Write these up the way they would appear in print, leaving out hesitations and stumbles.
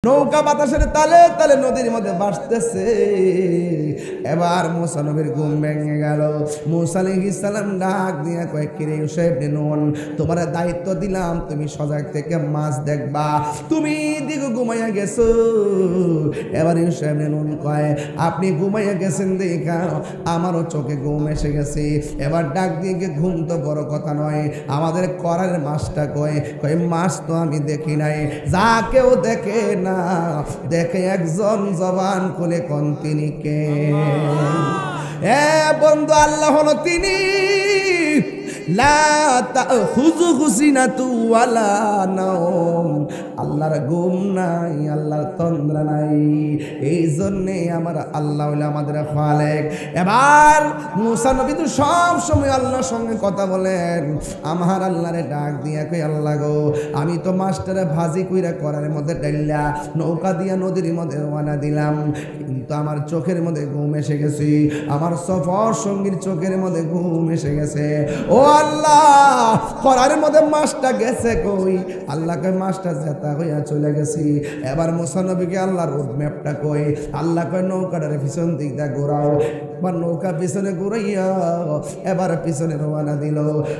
নৌকা বাতাসের তালে তালে নদীর মধ্যে ভাসতেছে। এবার মুসা নবীর ঘুম ভেঙে গেল। মুসা আলাইহিস সালাম ডাক দিয়ে কয়, কিরে ইউসুফ ইবনে নুন, তোমার দায়িত্ব দিলাম, তুমি সজাগ থেকে মাছ দেখবা, তুমি দিকে ঘুমাইয়া গেছো। এবার ইউসুফ ইবনে নুন কয়, আপনি ঘুমাইয়া গেছেন দেখা আমারও চোখে ঘুম এসে গেছে। এবার ডাক দিয়ে ঘুম তো বড় কথা নয়, আমাদের করার মাছটা কয় মাছ তো আমি দেখি নাই, যা কেউ দেখে না, দেখে একজন জবান খুলে কোন তিনি কে? বন্ধু, আল্লাহ হলো তিনি। আল্লাহর ঘুম নাই, আল্লাহর তন্দ্রা নাই, এই জন্যে আমার আল্লাহ হলো আমাদের খালেক। এবার মুসা নবী তো সব সময় আল্লাহর সঙ্গে কথা বলেন। আমার আল্লাহরে ডাক দিয়া কই, আল্লাহ গো, আমি তো মাস্টারে ভাজি কইরা করার মধ্যে ডাইলা নৌকা দিয়া নদীর মধ্যে রওনা দিলাম, কিন্তু আমার চোখের মধ্যে ঘুম এসে গেছে, আমার সফর সঙ্গীর চোখের মধ্যে ঘুম এসে গেছে। ও আল্লাহ, করার মধ্যে মাছটা গেছে কই? আল্লাহকে মাছটা জেতা হইয়া চলে গেছি। এবার মুসা নবীকে আল্লাহ রোড ম্যাপটা কই, আল্লাহ কয় নৌকাটার পিছন দিক দিয়ে ঘোরাও। এবার নৌকা পিছনে ঘুরাইয়া এবার পিছনে রওনা দিল।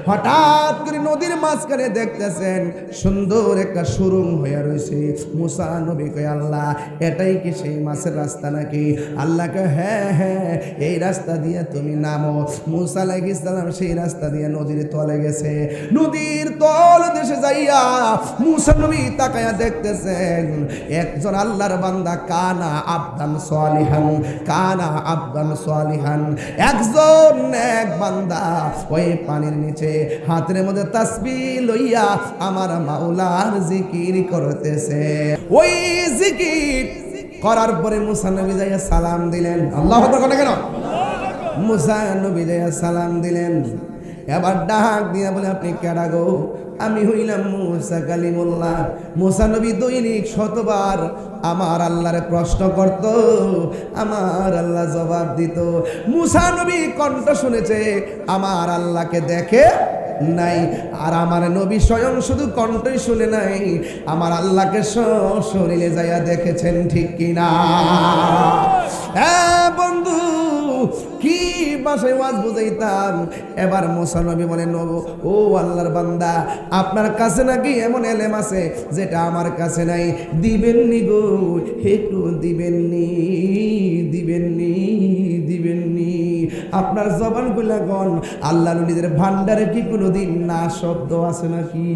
হঠাৎ করে নদীর মাঝখানে দেখতেছেন সুন্দর একটা সুরুং হইয়া রয়েছে। মুসা নবী কয়, আল্লাহ এটাই কি সেই মাছের রাস্তা নাকি? আল্লাহ কয়, হ্যাঁ হ্যাঁ, এই রাস্তা দিয়ে তুমি নামো। মুসা আলাইহিস সালাম সেই রাস্তা দিয়ে নদীর তলে গেছে। নদীর তল দেশে যাইয়া মুসা নবী তাকায়া দেখতেছেন একজন আল্লাহর বান্দা, কানা আবদান সালিহান, কানা আবদান সালিহান, একজন এক বান্দা ওই পানির নিচে হাতের মধ্যে তাসবিহ লইয়া আমার মাওলার জিকির করতেছে। ওই জিকির করার পরে মুসা নবী যাইয়া সালাম দিলেন। আল্লাহু আকবার কেন? মুসা নবী যাইয়া সালাম দিলেন। এবার ডাক দিয়া বলে, আপনি কেডা গো? আমি হইলাম মুসা কালিমুল্লাহ। মুসা নবী দৈনিক শতবার আমার আল্লাহরে প্রশ্ন করত, আমার আল্লাহ জবাব দিত। মুসা নবী কণ্ঠ শুনেছে, আমার আল্লাহকে দেখে নাই। আর আমার নবী স্বয়ং শুধু কণ্ঠই শুনে নাই, আমার আল্লাহকে শরীরে যাইয়া দেখেছেন, ঠিক কিনা? হ্যাঁ বন্ধু, কি ভাষায় ওয়াজ বুঝাইতাম। এবার মুসা নবী বলেন, ও আল্লাহর বান্দা, আপনার কাছে নাকি এমন এলেম আছে যেটা আমার কাছে নাই, দিবেননি গো, একটু দিবেননি, দিবেননি, দিবেননি। আপনার জবান গুলা গন, আল্লাহ নবীদের ভান্ডারে কি কোনোদিন না শব্দ আছে নাকি?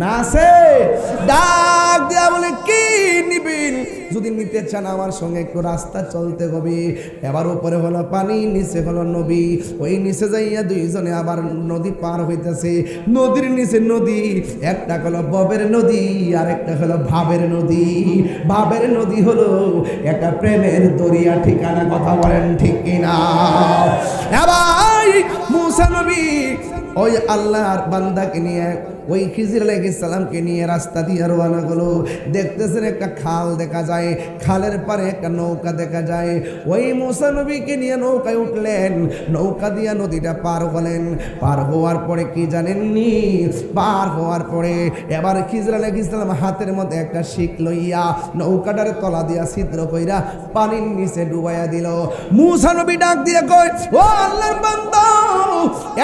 না আছে? ডাক দিয়া বলে, কি নিবেন? যদি নিতে চান আমার সঙ্গে একটু রাস্তা চলতে হবে। এবার উপরে হলো পানি, নিচে হলো নবী। ওই নিচে যাইয়া দুইজনে আবার নদী পার হইতেছে। নদীর নিচে নদী, একটা হলো ববের নদী আর একটা হলো ভাবের নদী। ভাবের নদী হলো একটা প্রেমের দরিয়া, ঠিকানা কথা বলেন ঠিক কিনা? এবার মুসা নবী ওই আল্লাহর বান্দাকে নিয়ে, ওই খিজির আলাইহিস সালামকে নিয়ে রাস্তা দিয়ে রওনা হলো। দেখতেছেন একটা খাল দেখা যায়, খালের পারে একটা নৌকা দেখা যায়। ওই মুসা নবীকে নিয়ে নৌকায় উঠলেন, নৌকা দিয়া নদীটা পার হলেন। পার হওয়ার পরে কি জানেননি? পার হওয়ার পরে এবার খিজির আলাইহিস সালাম হাতের মধ্যে একটা শিক লইয়া নৌকাটার তলা দিয়া ছিদ্র কইরা পানির নিচে ডুবাইয়া দিল। মুসা নবী ডাক দিয়ে কয়, ও আল্লাহর বান্দা,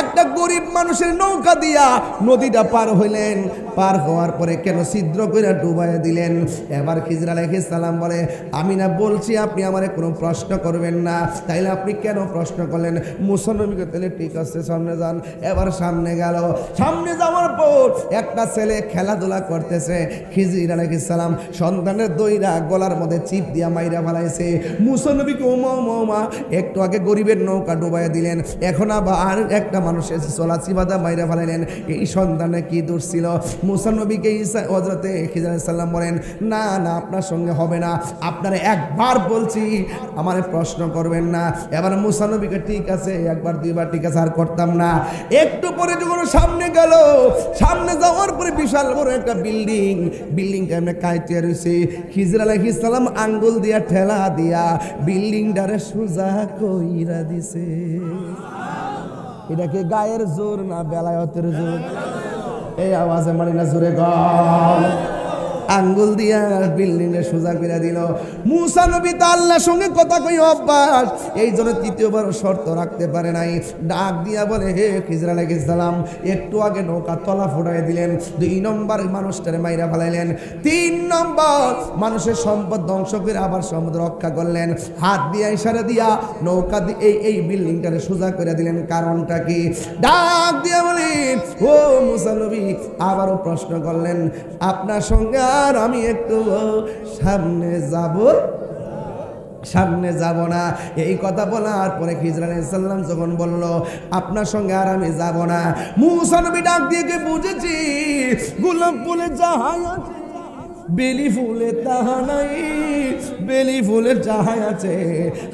একটা গরিব মানুষের নৌকা দিয়া নদীটা পার হইলেন, পার হওয়ার পরে কেন ছিদ্র কইরা ডুবাইয়া দিলেন? এবার খিজির আলাইহিস সালাম বলে, আমি না বলছি আপনি আমারে কোনো প্রশ্ন করবেন না, তাইলে আপনি কেন প্রশ্ন করলেন? মুসা নবীকে তাহলে ঠিক আছে, সামনে যান। এবার সামনে গেল। সামনে যাওয়ার পর একটা ছেলে খেলাধুলা করতেছে। খিজির আলাইহিস সালাম সন্তানের দইরা গলার মধ্যে চিপ দিয়া মাইরা ফেলাইছে। মুসা নবীকে ওমা ওমা, একটু আগে গরিবের নৌকা ডুবাইয়া দিলেন, এখন আবার একটা মানুষের চলা চিবাদা মাইরা ফেলাইলেন। এই সন্তানে কি দোষ ছিল? মুসা নবীকে হযরতে খিজির আলাইহিস সালাম বলেন, না না, আপনার সঙ্গে হবে না, আপনারা একবার বলছি, আমারে প্রশ্ন করবেন না। এবার মুসা নবীকে ঠিক আছে, একবার দুইবার ঠিক আছে, আর করতাম না। একটু পরে যখন সামনে গেল, সামনে যাওয়ার পরে বিশাল বড় একটা বিল্ডিং, বিল্ডিংটা এমনি কাইতে রয়েছে। খিজির আলাইহিস সালাম আঙ্গুল দিয়া ঠেলা দিয়া বিল্ডিংটারে সোজা কইরা দিছে। এটা কি গায়ের জোর না বেলায়েতের জোর? এই আওয়াজে মারি না জোরে গল। আঙ্গুল দিয়া বিল্ডিং এ সোজা করে দিল। মুসা নবী তো আল্লাহর সঙ্গে কথা কই অভ্যাস, এই জন্য তৃতীয়বার শর্ত রাখতে পারে নাই। ডাক দিয়া বলে, হে খিজর আলাইহিস সালাম, একটু আগে নৌকা তলা ফুটাই দিলেন, 2 নম্বর মানুষটারে মাইরা ফেলাইলেন, 3 নম্বর মানুষের সম্পদ ধ্বংস করে আবার সম্পদ রক্ষা করলেন। হাত দিয়া ইশারা দিয়া নৌকা দিয়ে এই বিল্ডিংটারে সোজা করে দিলেন। কারণটা কি? ডাক দিয়া বলেন, ও মুসা নবী আবারও প্রশ্ন করলেন, আপনার সঙ্গে আর আমি একটু সামনে যাব না। এই কথা বলার পরে খিজর আলাইহিস সালাম যখন বলল, আপনার সঙ্গে আর আমি যাব না, মুসা নবী ডাক দিয়ে বুঝেছি গোলাপ ফুলে যাহাই আছে, বেলি ফুলে তাহা নাই, বেলি ফুলের যাহাই আছে,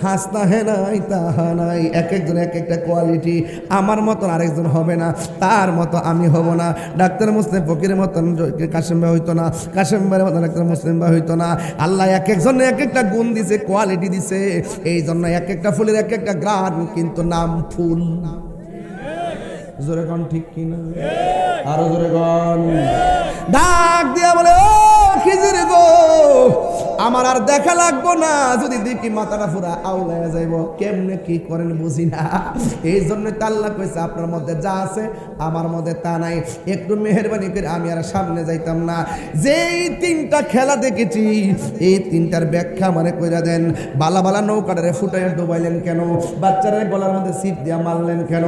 হাসতা হে নাই তাহা নাই। এক একজন এক একটা কোয়ালিটি। আমার মতন আরেকজন হবে না, তার মতো আমি হব না। ডাক্তার মুসলিম ফকিরের মতন কাশেম ভাই হইতো না, কাশেম ভাইয়ের মতন ডাক্তার মুসলিম ভাই হইতো না। আল্লাহ এক একজন এক একটা গুণ দিছে, কোয়ালিটি দিছে। এই জন্য এক একটা ফুলের এক একটা গ্রান, কিন্তু নাম ফুল। জোরে কোন ঠিক কিনা? আরো জোরে কোন। ডাক দিয়া বলে, ও খিজির গো, আমার আর দেখা লাগবো না, যদি দেখি মাথাটা পুরা আউলাইয়া যাইব। কেমনে কি করেন বুঝি না। এই জন্য তো আল্লাহ কইছে, আপনার মধ্যে যা আছে আমার মধ্যে তা নাই, একটু মেহেরবানি করে আমি আর সামনে যাইতাম না। যেই 3টা খেলা দেখেছি, এই 3টার ব্যাখ্যা মানে কইরা দেন। বালা বালা নৌকাটারে ফুটাইয়া ডুবাইলেন কেন? বাচ্চাদের গলার মধ্যে সিপ দিয়া মারলেন কেন?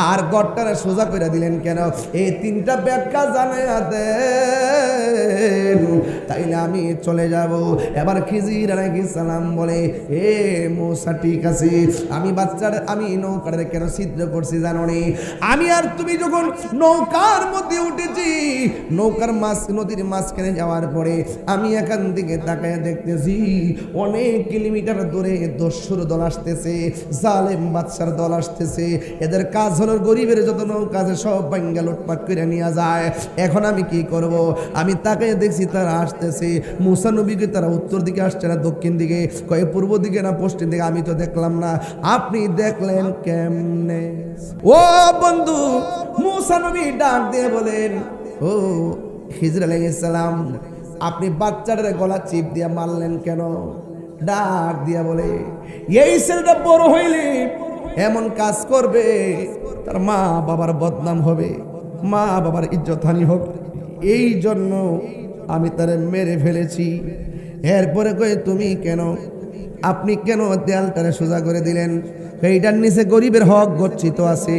আর গড়টারে সোজা করে দিলেন কেন? এই 3টা ব্যাখ্যা জানাইয়া দেন, তাইলে আমি চলে যাব। এবার খিজির আলাইহিস সালাম বলে, এ মুসা ঠিক আছে, আমি নৌকাটারে কেন ছিদ্র করছি জানো নি? আমি আর তুমি যখন নৌকার মধ্যে উঠেছি, নৌকার নদীর মাঝখানে যাওয়ার পরে আমি এখান থেকে তাকায় দেখতেছি অনেক কিলোমিটার দূরে দস্যুর দল আসতেছে, জালেম বাদশার দল আসতেছে। এদের কাজ হলো গরিবের যত নৌকা আছে সব ভাঙ্গা লুটপাট করে নিয়ে যায়। এখন আমি কি করব? আমি তাকায় দেখছি তারা আসতেছে। মুসা নবীকে তারা উত্তর দিকে আসছে না দক্ষিণ দিকে, কয়ে পূর্ব দিকে না পশ্চিম দিকে, আমি তো দেখলাম না। আপনি দেখলেন কেমনে? ও বন্ধু, মুসা নবী ডাক দিয়ে বলেন, ও খিজর আলাইহিস সালাম, আপনি বাচ্চাটার গলা চিপ দিয়ে মারলেন কেন? ডাক দিয়া বলে, এই ছেলেটা বড় হইলে এমন কাজ করবে, তার মা বাবার বদনাম হবে, মা বাবার ইজ্জতহানি হবে, এই জন্য আমি তারে মেরে ফেলেছি। এরপরে কয়ে, তুমি কেন, আপনি কেন দেয়ালটারে সোজা করে দিলেন? এইটার নিচে গরিবের হক গচ্ছিত আছে,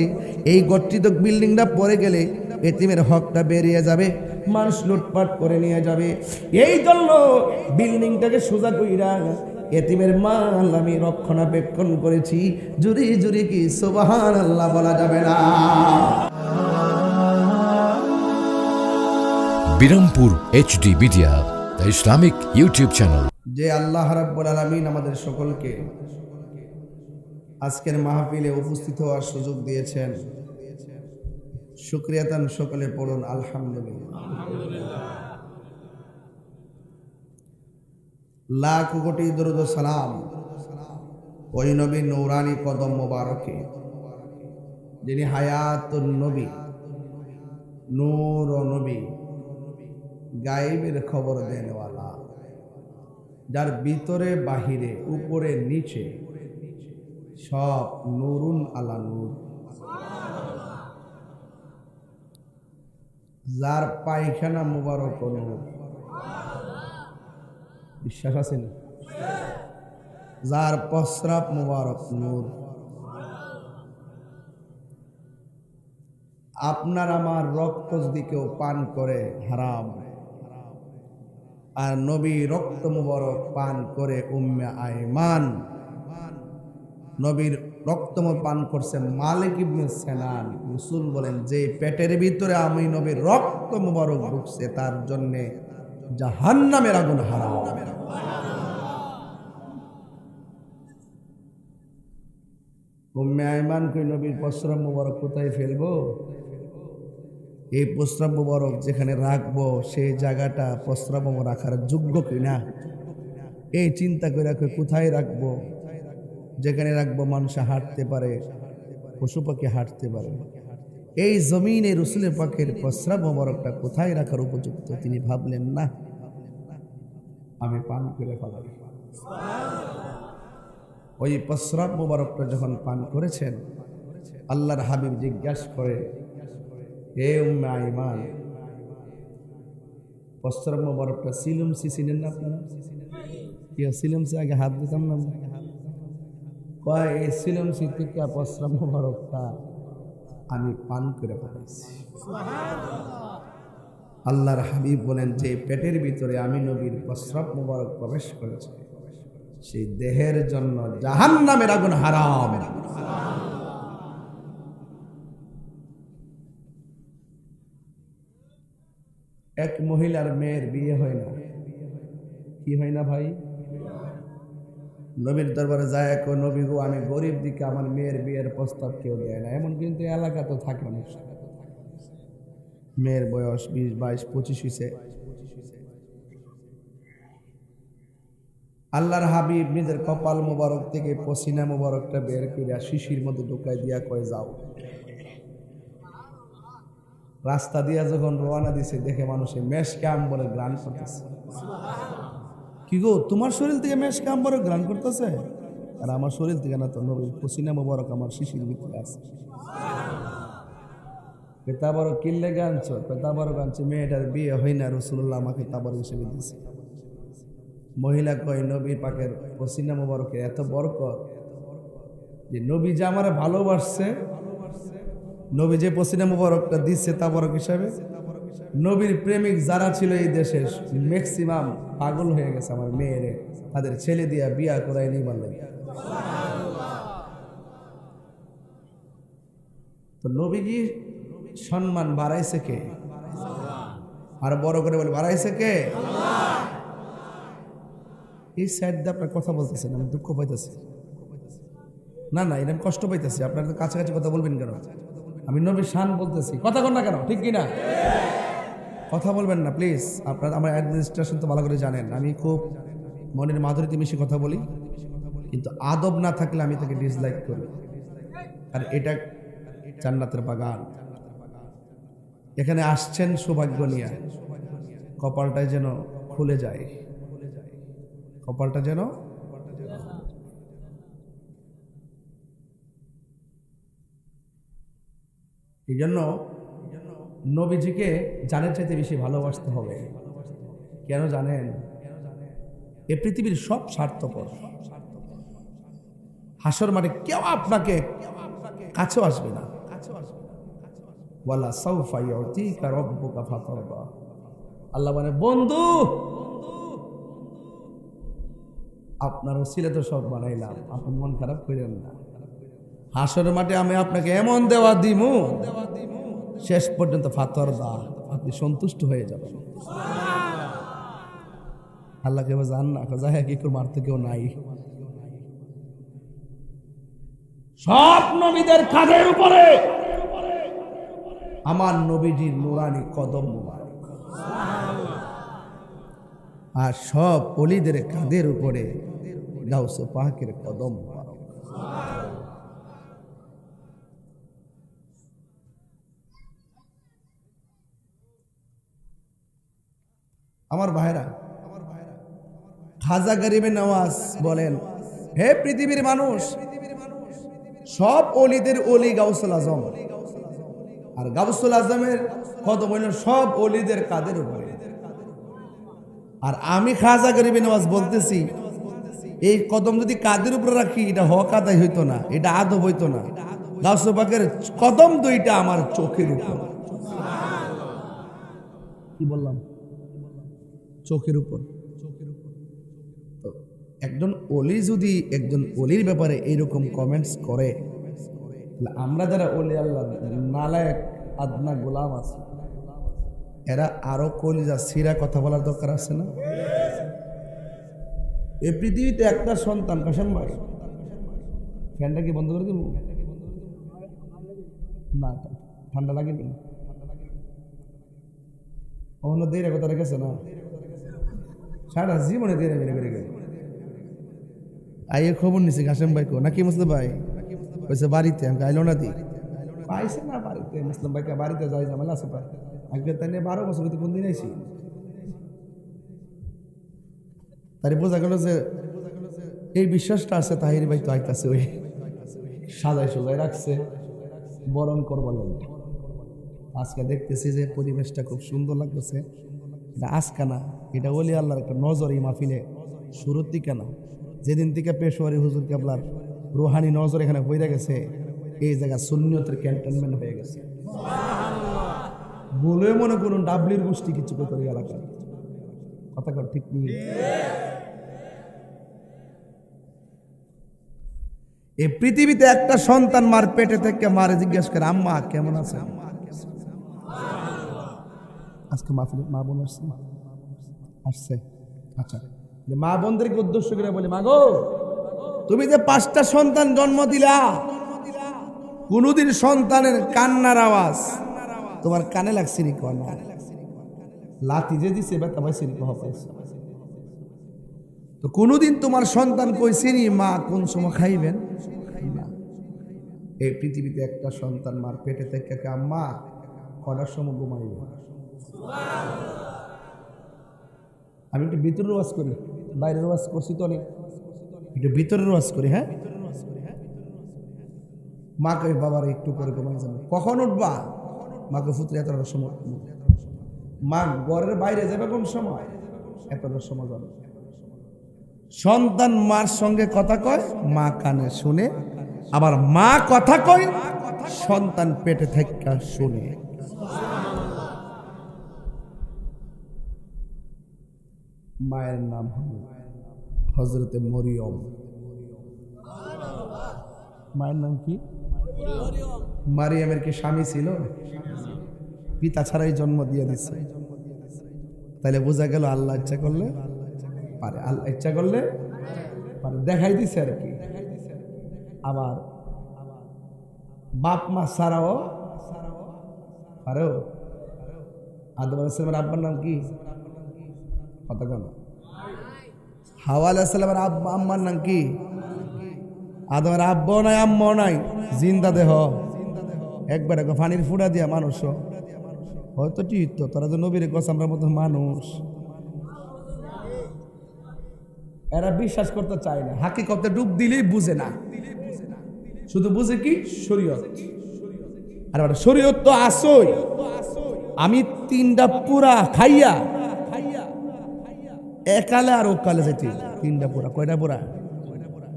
এই গচ্ছিত বিল্ডিংটা পড়ে গেলে এতিমের হকটা বেরিয়ে যাবে, মানুষ লুটপাট করে নিয়ে যাবে। এই জন্য বিল্ডিংটাকে সোজা কইরা এতিমের মাল আমি রক্ষণাবেক্ষণ করেছি। জুরি জুরি কি সুবহানাল্লাহ বলা যাবে না? Birampur HD media, the Islamic YouTube channel. যে আল্লাহ রাব্বুল আলামিন আমাদের সকলকে আজকের মাহফিলে উপস্থিত হওয়ার সুযোগ দিয়েছেন, শুকরিয়া তান সকলে পড়ুন আলহামদুলিল্লাহ। লাখ কোটি দরুদ ও সালাম ওই নবী নূরানি কদম মোবারকে, যিনি হায়াতুন নবী, নূর ও নবী, গায়েবের খবর দেনওয়ালা, যার ভিতরে বাহিরে উপরে নিচে সব নূরুন আলা নূর, যার পায়খানা মুবারক নূর, বিশ্বাস আছে না? যার প্রস্রাব মুবারক নূর। আপনার আমার রক্ত যদি কেউ পান করে হারাম, আর নবী রক্ত মুবারক পান করে উম্মে আইমান। নবীর রক্ত পান করছে মালিক ইবনে সিনান। রাসূল বলেন, যে পেটের ভিতরে আমি নবীর রক্ত মুবারক ঢুকছে তার জন্য জাহান্নামের আগুন হারাম। উম্মে আইমান কই, নবীর প্রস্রাব মুবারক কোথায় ফেলবো? এই প্রস্রাব মুবারক যেখানে রাখবো সেই জায়গাটা প্রস্রাব রাখার যোগ্য কিনা এই চিন্তা করে কোথায় রাখবো? যেখানে রাখবো মানুষ হাঁটতে পারে, পশু পাখি হাঁটতে পারে, এই জমিনে রাসূলের পাকের প্রস্রাব মুবারকটা কোথায় রাখার উপযুক্ত? তিনি ভাবলেন না, আমি পান করে ফেলাই। ওই প্রস্রাব মুবারকটা যখন পান করেছেন, আল্লাহর হাবিব জিজ্ঞাসা করে, হে উম্মে আইমান, প্রস্রাব মুবারকটা সিলুমসি চিনেন না আপনারা? কি সিলুমসি আগে হাত দিতাম না? কয় এই সিলুমসি থেকে প্রস্রাব মুবারকটা আমি পান করে ফেলাইছি। আল্লাহর হাবিব বলেন, যে পেটের ভিতরে আমি নবীর প্রস্রাব মুবারক প্রবেশ করেছে, সেই দেহের জন্য জাহান্নামের আগুন হারাম। এক মহিলার মেয়ের বিয়ে হয় না, কি হয় না ভাই? নবীর দরবারে যায়, নবী গো, আমি গরিব দিকে আমার মেয়ের বিয়ের প্রস্তাব কেউ দেয় না। এমন কিন্তু এলাকা তো থাকে অনেক। মেয়ের বয়স 20, 22, 25 হয়েছে। আল্লাহর হাবিব নিজের কপাল মোবারক থেকে পসিনা মোবারকটা বের করে শিশির মধ্যে ঢুকাই দিয়া কয়ে, যাও। রাস্তা দিয়া যখন রওনা দিছে, দেখে মানুষে মেশকে আম্বরের গ্রান করতেছে। কি গো, তোমার শরীর থেকে মেশকে আম্বরের গ্রান করতেছে? আর আমার শরীর থেকে না তো, নবীর পসিনা মোবারক আমার শিশির ভিতরে আছে। তাবারক কিনলে গানছ, তাবারক আনছে, মেয়েটার বিয়ে হয় না, রাসূলুল্লাহ আমাকে তাবারক হিসেবে দিয়েছে। মহিলা কয়, নবী পাকের পসিনা মোবারকের এত বরকত যে নবী যে আমার ভালোবাসছে, নবী যে পসিনা মোবারকটা দিচ্ছে তাবারক হিসাবে, নবীর প্রেমিক যারা ছিল এই দেশে ম্যাক্সিমাম পাগল হয়ে গেছে আমার মেয়েরে তাদের ছেলে দিয়া বিয়া করাই নেই বললেন। তো নবীজি সম্মান বাড়াইছে কে? আর বড় করে বলে, বাড়াইছে কে? এই সাইড দিয়ে আপনার কথা বলতেছেন, আমি দুঃখ পাইতেছি। না না, এটা আমি কষ্ট পাইতেছি। আপনার তো কাছাকাছি কথা বলবেন কেন? আমি নবীর শান বলতেছি, কথা কর না কেন? ঠিক কিনা? কথা বলবেন না প্লিজ। আপনার আমার অ্যাডমিনিস্ট্রেশন তো ভালো করে জানেন, আমি খুব মনের মাধুরীতে মিশে কথা বলি, কিন্তু আদব না থাকলে আমি তাকে ডিসলাইক করি। আর এটা জান্নাতের বাগান। এখানে আসছেন সৌভাগ্য নিয়ে, কপালটাই যেন খুলে যায়, কপালটা যেন। এই জন্য নবীজিকে জানের চাইতে বেশি ভালোবাসতে হবে। কেন জানেন? এ পৃথিবীর সব স্বার্থপর। হাসর মাঠে কেউ আপনাকে কাছেও আসবে না। ওয়ালা সাউফা ইউতিকা রাব্বুকা ফাতারদা। আল্লাহ বলে, বন্ধু আপনার ওসিলা তো সব বানাইলাম, আপনি মন খারাপ করেন না। হাসর মাঠে আমি আপনাকে এমন দেওয়া দিমু, শেষ পর্যন্ত ফাতারদা, আপনি সন্তুষ্ট হয়ে যাবেন। আল্লাহকে জান না, যাই কি করে মারতে কেউ নাই। সব নবীদের কাঁধের উপরে আমার নবীজির নুরানি কদম মুবারক, আর সব ওলিদের কাঁধের উপরে গাউসে পাকের কদম মুবারক। আমার ভাইরা, খাজা গরিবে নওয়াজ বলেন, হে পৃথিবীর মানুষ, সব ওলিদের ওলি গাউসুল আজম, আর গাউসুল আজমের কদম হইল সব ওলিদের কাদের উপরে। আর আমি খাজা গরিবে নওয়াজ বলতেছি, এই কদম যদি কাদের উপরে রাখি, এটা হক আদায় হইতো না, এটা আদব হইতো না। গাউসুল পাকের কদম দুইটা আমার চোখের উপর। কি বললাম? চোখের উপর। একজন ওলি যদি একজন ওলির ব্যাপারে এইরকম কমেন্টস করে, আমরা যারা ওলি আল্লাহ নালায়েক আদনা গোলাম আছে, এরা আরো কলিজা সিরা কথা বলার দরকার আছে না? এই পৃথিবীতে একটা সন্তান, কাশেম ভাই ফ্যানটা কি বন্ধ করে দিব? না, ঠান্ডা লাগেনি। অন্য দেরি কথা রেখেছে না, সারা জীবনে দেরি বেড়ে গেছে। আইয়ে খবর নিছি কাশেম ভাই কো নাকি মুসলিম ভাই কইছে বাড়িতে, আমি গাইলো না দি পাইছে না বাড়িতে। মুসলিম ভাইকে বাড়িতে যাই ঝামেলা আছে পায়। আজকে তাই 12 বছর কোন দিন আইছি। তাই বোঝা গেল যে এই বিশ্বাসটা আছে তাহির ভাই তো আইতাছে ওই সাজাই সাজাই রাখছে বরণ করবার লাগে। আজকে দেখতেছি যে পরিবেশটা খুব সুন্দর লাগতেছে। এটা আজকে না, এটা ওলি আল্লাহর একটা নজর এই মাহফিলে শুরুর দিকে না, যেদিন থেকে পেশোয়ারি হুজুর কেবলার রুহানি নজর এখানে হয়ে গেছে, এই জায়গা সুন্নিয়তের ক্যান্টনমেন্ট হয়ে গেছে। বলে মনে করুন ডাবলির গোষ্ঠী কিছু করে এলাকার কথা কর ঠিক নেই। এই পৃথিবীতে একটা সন্তান মার পেটে থেকে মারে জিজ্ঞেস করে আম্মা কেমন আছে। আজকে মাহফিলে মা বোন আসছে। আচ্ছা, মা বোনদেরকে উদ্দেশ্য করে বলি, মা গো তুমি যে 5টা সন্তান জন্ম দিলা, কোনদিন সন্তানের কান্নার আওয়াজ তোমার কানে লাগছে নি? না, লাথি যে দিছে ব্যথা পাইছে নি? পাইছে। তো কোনদিন তোমার সন্তান কইছে নি মা কোন সময় খাইবেন? না। এই পৃথিবীতে একটা সন্তান মার পেটে থেকে আম্মা কটার সময় ঘুমাইবে। আমি একটু ভিতরের ওয়াজ করি, বাইরের ওয়াজ করছি তো অনেক, একটু ভিতরের ওয়াজ করি। হ্যাঁ, মাকে বাবার একটু করে ঘুমাই যাবে। কখন উঠবা? মাকে ফুতরে এতটার সময়। মা ঘরের বাইরে যাবে কোন সময়? এতটার সময় যাবে। সন্তান মার সঙ্গে কথা কয়, মা কানে শুনে, আবার মা কথা কয় সন্তান পেটে থেকে শুনে। মায়ের নাম হযরতে মরিয়ম। মায়ের নাম কি? মারিয়ামের কি স্বামী ছিল? পিতা ছাড়াই জন্ম দিয়ে দিচ্ছে। তাহলে বোঝা গেল আল্লাহ ইচ্ছা করলে পারে, আল্লাহ ইচ্ছা করলে পারে, দেখাই দিছে আর কি। আবার বাপ মা ছাড়াও পারেও। আদম আলাইহিস সালামের আব্বার নাম কি? কথা কেন? হাওয়া আলাইহিস সালামের আম্মার নাম কি? আদমের আব্বাও নাই আম্মাও নাই, জিন্দা দেহ। একবার পানির ফুটা দিয়া মানুষ হয়তো ঠিক তো, তোরা যে নবীর কস আমরা মতো মানুষ, এরা বিশ্বাস করতে চায় না। হাকিকতে ডুব দিলেই বুঝে না, শুধু বুঝে কি শরীয়ত। আর শরীয়ত তো আসই, আমি 3টা পুরা খাইয়া একালে আর ওকালে যেতে 3টা পুরা। কয়টা পুরা?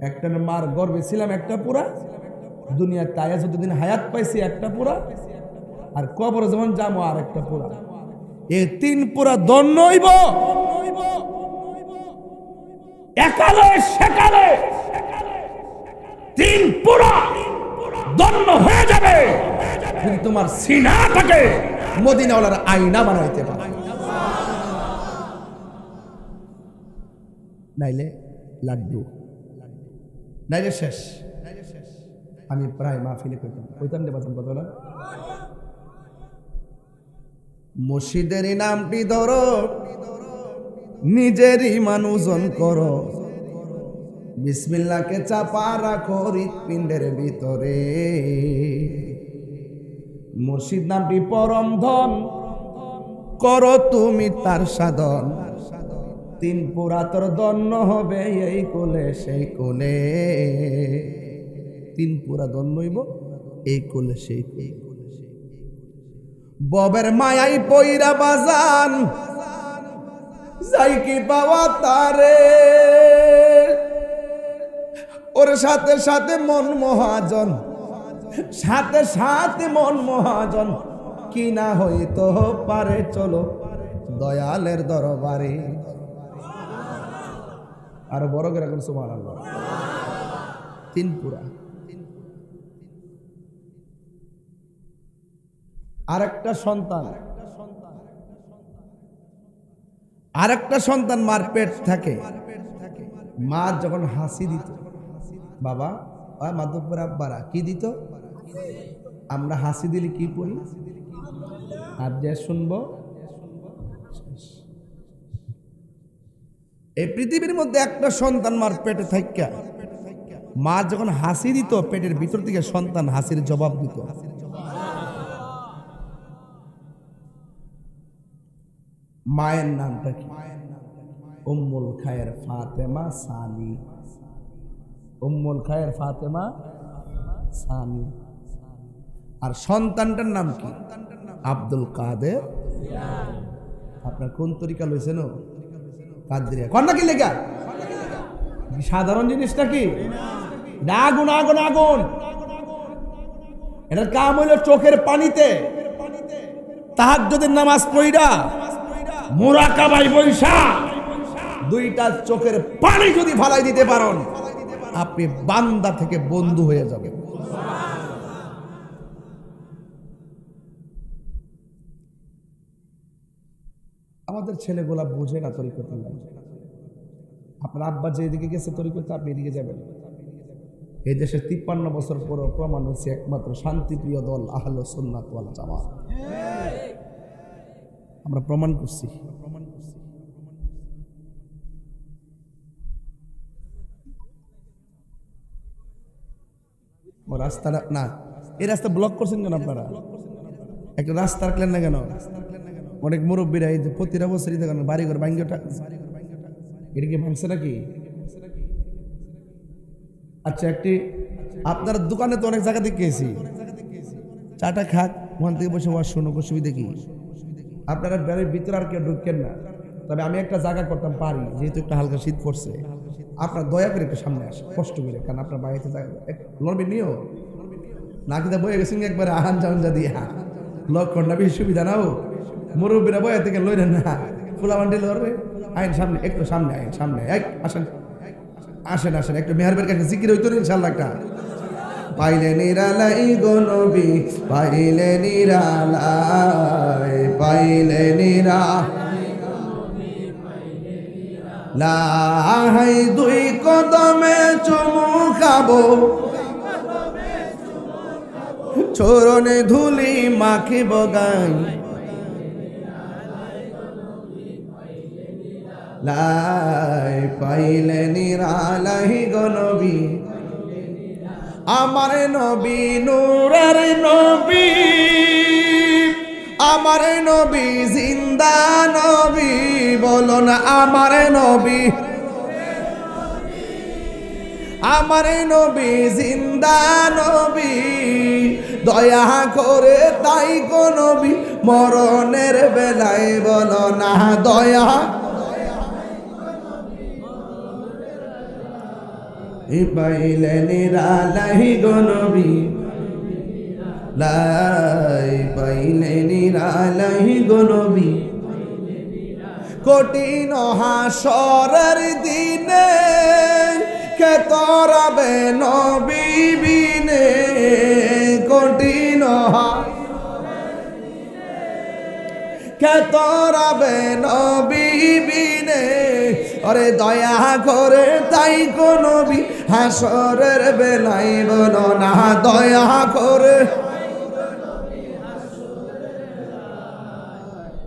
একটা মার গর্বে ছিলাম একটা পুরা, দুনিয়ার তাইয়া যতদিন হায়াত পাইছি একটা পুরা, আর কবর যেমন যাবো আর একটা পুরা। এই 3 পুরা দন্য হইব একালে সেকালে, 3 পুরা দন্য হয়ে যাবে যদি তোমার সিনাটাকে মদিনাওয়ালার আয়না বানাইতে পারো। নাইলে লাড্ডু, নাইলে শেষ। আমি প্রায় মাহফিলে কইতাম রে বাজান কথা না, মুর্শিদের নামটি ধরো, নিজেরই মানুষজন করো, বিসমিল্লাহকে চাপা রাখো হৃৎপিণ্ডের ভিতরে। মুর্শিদ নামটি পরম ধন, করো তুমি তার সাধন। 3 পুরা তোর দন্য হবে এই কোলে সেই কোলে। 3 পুরা দন্য হইব এই কোলে সেই কোলে। ববের মায়াই পইরা বাজান যাই কি পাওয়া তারে, ওর সাথে সাথে মন মহাজন, সাথে সাথে মন মহাজন, কি না হইতো পারে চলো দয়ালের দরবারে। আর বড় করে এখন সুবহানাল্লাহ। 3 পুরা। আরেকটা সন্তান মার পেট থাকে, মা যখন হাসি দিত, বাবা মাধবপুর আব্বারা কি দিত? আমরা হাসি দিলে কি পড়ি? আর যে শুনবো। এই পৃথিবীর মধ্যে একটা সন্তান মার পেটে থাকা, মা যখন হাসি দিত পেটের ভিতর থেকে সন্তান হাসির জবাব দিত। মায়ের নামটা কি? উম্মুল খায়ের ফাতেমা সানি, উম্মুল খায়ের ফাতেমা সানি। আর সন্তানটার নাম কি? আব্দুল কাদের। আপনার কোন তরিকা লইছেন? কাদরিয়া। কন্যা কি লেখা? সাধারণ জিনিসটা কি? আগুন আগুন আগুন। এটার কাম হইল চোখের পানিতে তাহাজ্জুদের নামাজ পড়া মুরাকাবায় বৈশা দুইটা চোখের পানি যদি ফালাই দিতে পারেন, আপনি বান্দা থেকে বন্ধু হয়ে যাবেন। আমাদের ছেলেগুলা বুঝে না তরিকত। আপনার আব্বা যে এদিকে গেছে তরিকত, আপনি এদিকে যাবেন। এই দেশে 53 বছর পর প্রমাণ হচ্ছে একমাত্র শান্তিপ্রিয় দল আহলে সুন্নাত ওয়াল জামাত। আমরা প্রমাণ করছি। রাস্তাটা না, এই রাস্তা ব্লক করছেন কেন আপনারা? একটা রাস্তা রাখলেন না কেন? অনেক মুরব্বীরা এই যে প্রতিটা বছরই দেখেন বাড়িঘর ভাঙ্গিটা, এটা কি ভাঙছে নাকি? আচ্ছা, একটি আপনার দোকানে তো অনেক জায়গা থেকে গেছি, চাটা খাক, ওখান থেকে বসে বস, শোনো, অসুবিধা কি? আপনারা বাড়ির ভিতরে আর কেউ ঢুকেন না। তবে আমি একটা জায়গা করতাম পারি, যেহেতু একটা হালকা শীত পড়ছে, আপনার দয়া করে একটু সামনে আসে, কষ্ট করে, কারণ আপনার বাড়িতে লড়বে নিও না, কিন্তু বয়ে গেছেন একবার আহান জাউনজা দিয়ে লক্ষণ না, বেশি সুবিধা নাও। মুরব্বীরা বয়া থেকে লইলেন না, ফুলা বান্ডি লড়বে। আইন সামনে, একটু সামনে আইন, সামনে আসেন আসেন আসেন, একটু মেহরবের কাছে জিকির হইতো ইনশাআল্লাহ। একটা পাইলে নিরালাই গো নবী, পাইলে নিরালাই, পাইলে নিরা লাই, দুই কদমে চুমু খাবো, চরণে ধুলি মাখিব গাই, লাই পাইলে নিরালাই গো নবী, আমার নবী নূরের নবী, আমার নবী জিন্দা নবী, বলো না আমার নবী, আমার নবী জিন্দা নবী, দয়া করে তাই গো নবী, মরণের বেলায় বলো না দয়া, পাইলে নিরালাই গো নবী, লাই পাইলে নিরালাই গো নবী, কঠিন হাসরের দিনে কে তরাবে নবী বিনে, কঠিন কে তরাবে নবী বিনে, আরে দয়া করে তাই গো নবী, হাসরের বেলায় বলো না দয়া করে,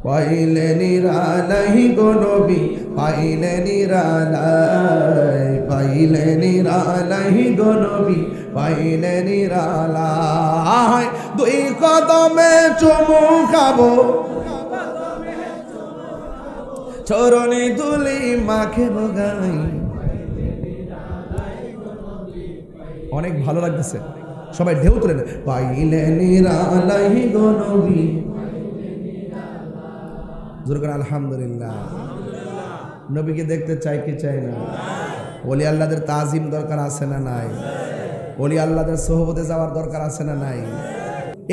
পাইলে নিরালাই গো নবী, পাইলে নিরালাই, পাইলে নিরালাই গো নবী, পাইলে নিরালাই, দুই কদমে চুমু খাবো, চরণে ধুলি মাখিব গাই। অনেক ভালো লাগতেছে, সবাই ঢেউ তুলে নেয়, পাইলে নিরালাই গো নবী, জোর করে আলহামদুলিল্লাহ। নবীকে দেখতে চাই কি চাই না? ওলি আল্লাহদের তাজিম দরকার আছে না নাই? ওলি আল্লাহদের সোহবতে যাওয়ার দরকার আছে না নাই?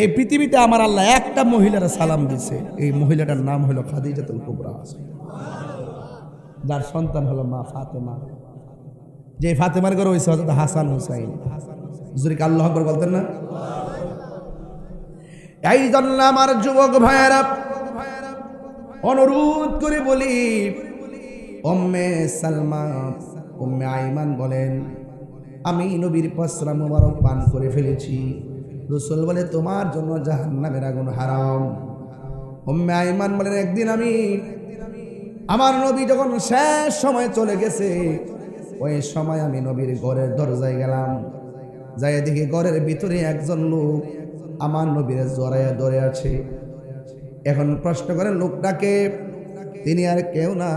এই পৃথিবীতে আমার আল্লাহ একটা মহিলার সালাম দিছে, এই মহিলাটার নাম হলো খাদিজাতুল কুবরা, যার সন্তান হলো মা ফাতেমা, যে ফাতেমার ঘরে হয়েছে হযরত হাসান হুসাইন। হুজুরকে আল্লাহু আকবার বলতেন না? এই জন্য আমার যুবক ভাইয়েরা অনুরোধ করে বলি, উম্মে সালমা, উম্মে আইমান বলেন, আমি নবীর পসরা মুবারক পান করে ফেলেছি, রাসূল বলে তোমার জন্য জাহান্নামের আগুন হারাম। উম্মে আইমান বলেন, একদিন আমি আমার নবী যখন শেষ সময় চলে গেছে, ওই সময় আমি নবীর ঘরের দরজায় গেলাম, যাই দেখি ঘরের ভিতরে একজন লোক আমার নবীর জড়াইয়া ধরে আছে। এখন প্রশ্ন করেন লোকটাকে, তিনি আর কেউ না,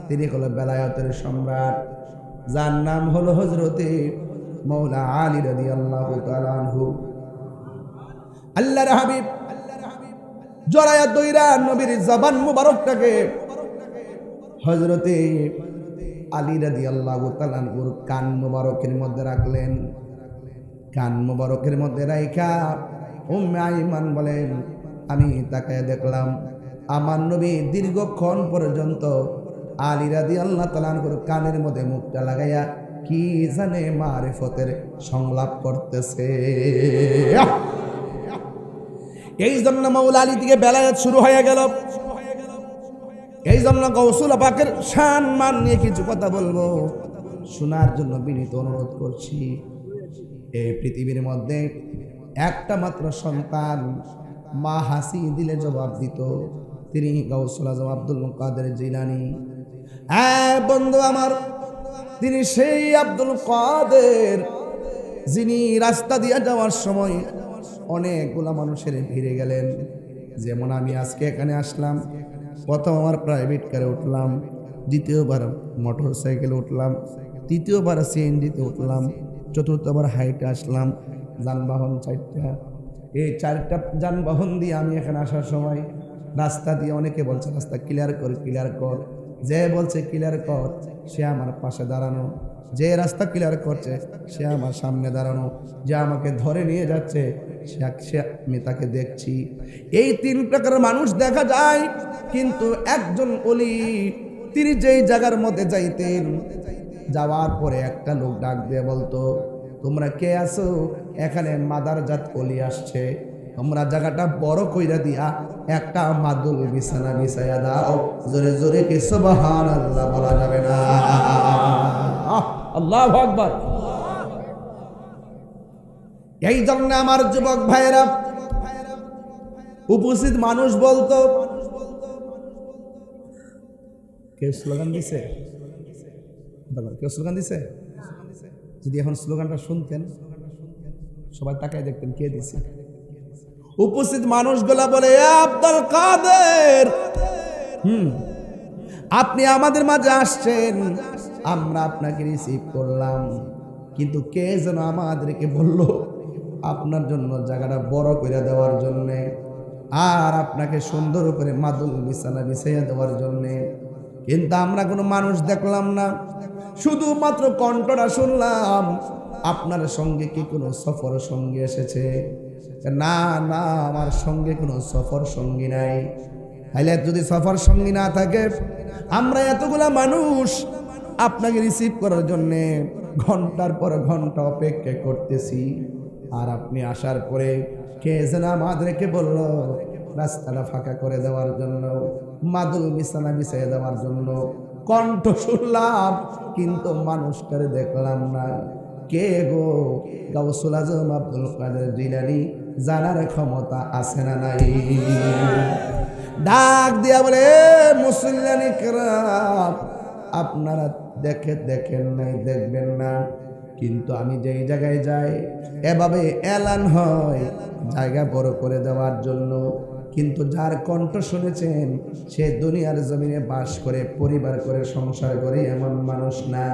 তিনি হলো বেলায়েতের সম্রাট, যার নাম হলো হযরতে মাওলা আলী রাদিয়াল্লাহু তাআলা আনহু। আল্লাহর হাবিব জড়ায়া দইরা নবীর জবান মুবারকটাকে হযরতে আলী রাদিয়াল্লাহু তাআলা আনহুর কান মুবারকের মধ্যে রাখলেন। কান মুবারকের মধ্যে রাইখা উম্মে আইমান বলেন, আমি তাকায় দেখলাম আমার নবী দীর্ঘক্ষণ পর্যন্ত আলী রাদিয়াল্লাহু তাআলা আনহুর কানের মধ্যে মুখটা লাগাইয়া কি জানে মারিফতের সংলাপ করতেছে। এই জন্য মাওলা আলী থেকে বেলায়েত শুরু হয়ে গেল। এই জন্য গৌসুল পাকের শান মান নিয়ে কিছু কথা বলবো, শোনার জন্য বিনীত অনুরোধ করছি। এই পৃথিবীর মধ্যে একটা মাত্র সন্তান মা হাসি দিলে জবাব দিত, তিনি গাউসুল আজম আব্দুল কাদের জিলানী। বন্ধু আমার, তিনি সেই আব্দুল কাদের যিনি রাস্তা দিয়ে যাওয়ার সময় অনেকগুলা মানুষের ভিড়ে গেলেন। যেমন আমি আজকে এখানে আসলাম, প্রথম আমার প্রাইভেট কারে উঠলাম, দ্বিতীয়বার মোটর সাইকেলে উঠলাম, তৃতীয়বার সিএনজিতে উঠলাম, চতুর্থবার হাইটে আসলাম। যানবাহন চারটা, এই চারটা যানবাহন দিয়ে আমি এখানে আসার সময় রাস্তা দিয়ে অনেকে বলছে রাস্তা ক্লিয়ার কর ক্লিয়ার কর। যে বলছে ক্লিয়ার কর সে আমার পাশে দাঁড়ানো, যে রাস্তা ক্লিয়ার করছে সে আমার সামনে দাঁড়ানো, যে আমাকে ধরে নিয়ে যাচ্ছে সে আমি তাকে দেখছি। এই তিন প্রকার মানুষ দেখা যায়। কিন্তু একজন ওলি, তিনি যেই জায়গার মধ্যে যাইতেন, যাওয়ার পরে একটা লোক ডাক দিয়ে বলতো, তোমরা কে আছো? এখানে মাদারজাত ওলি আসছে, তোমরা জায়গাটা বড় কইরা দিয়া একটা মাদুল বিছানা বিছাইয়া দাও। জোরে জোরে কি সুবহানাল্লাহ বলা যাবে না? আল্লাহু আকবার। এই জন্য আমার যুবক ভাইরা, উপস্থিত মানুষ বলতো, কে স্লোগান দিছে? কেউ স্লোগান দিছে? যদি এখন স্লোগানটা শুনতেন সবাই তাকায় দেখতেন কে দিছে। উপস্থিত মানুষগুলা বলে, আব্দুল কাদের, আপনি আমাদের মাঝে আসছেন, আমরা আপনাকে রিসিভ করলাম, কিন্তু কে যেন আমাদেরকে বলল আপনার জন্য জায়গাটা বড় করে দেওয়ার জন্য, আর আপনাকে সুন্দর করে মাদুল বিছানা বিছাইয়া দেওয়ার জন্য। কিন্তু আমরা কোনো মানুষ দেখলাম না, শুধুমাত্র কণ্ঠটা শুনলাম। আপনার সঙ্গে কি কোনো সফর সঙ্গী এসেছে? না না, আমার সঙ্গে কোনো সফর সঙ্গী নাই। তাইলে যদি সফর সঙ্গী না থাকে, আমরা এতগুলা মানুষ আপনাকে রিসিভ করার জন্যে ঘন্টার পর ঘন্টা অপেক্ষা করতেছি, আর আপনি আসার পরে কে যেন আমাদেরকে বলল রাস্তাটা ফাঁকা করে দেওয়ার জন্য, মাদুল বিছানা বিছিয়ে দেওয়ার জন্য। কণ্ঠ শুনলাম কিন্তু মানুষটারে দেখলাম না। কে গো? গাউসুল আজম আব্দুল কাদের জিলানী। জানার ক্ষমতা আছে না নাই? ডাক দিয়া বলে, মুসল্লিয়ানি কেরাম, আপনারা দেখেন নাই, দেখবেন না, কিন্তু আমি যেই জায়গায় যাই এভাবে এলান হয় জায়গা বড় করে দেওয়ার জন্য। কিন্তু যার কণ্ঠ শুনেছেন সে দুনিয়ার জমিনে বাস করে, পরিবার করে, সংসার করে এমন মানুষ না।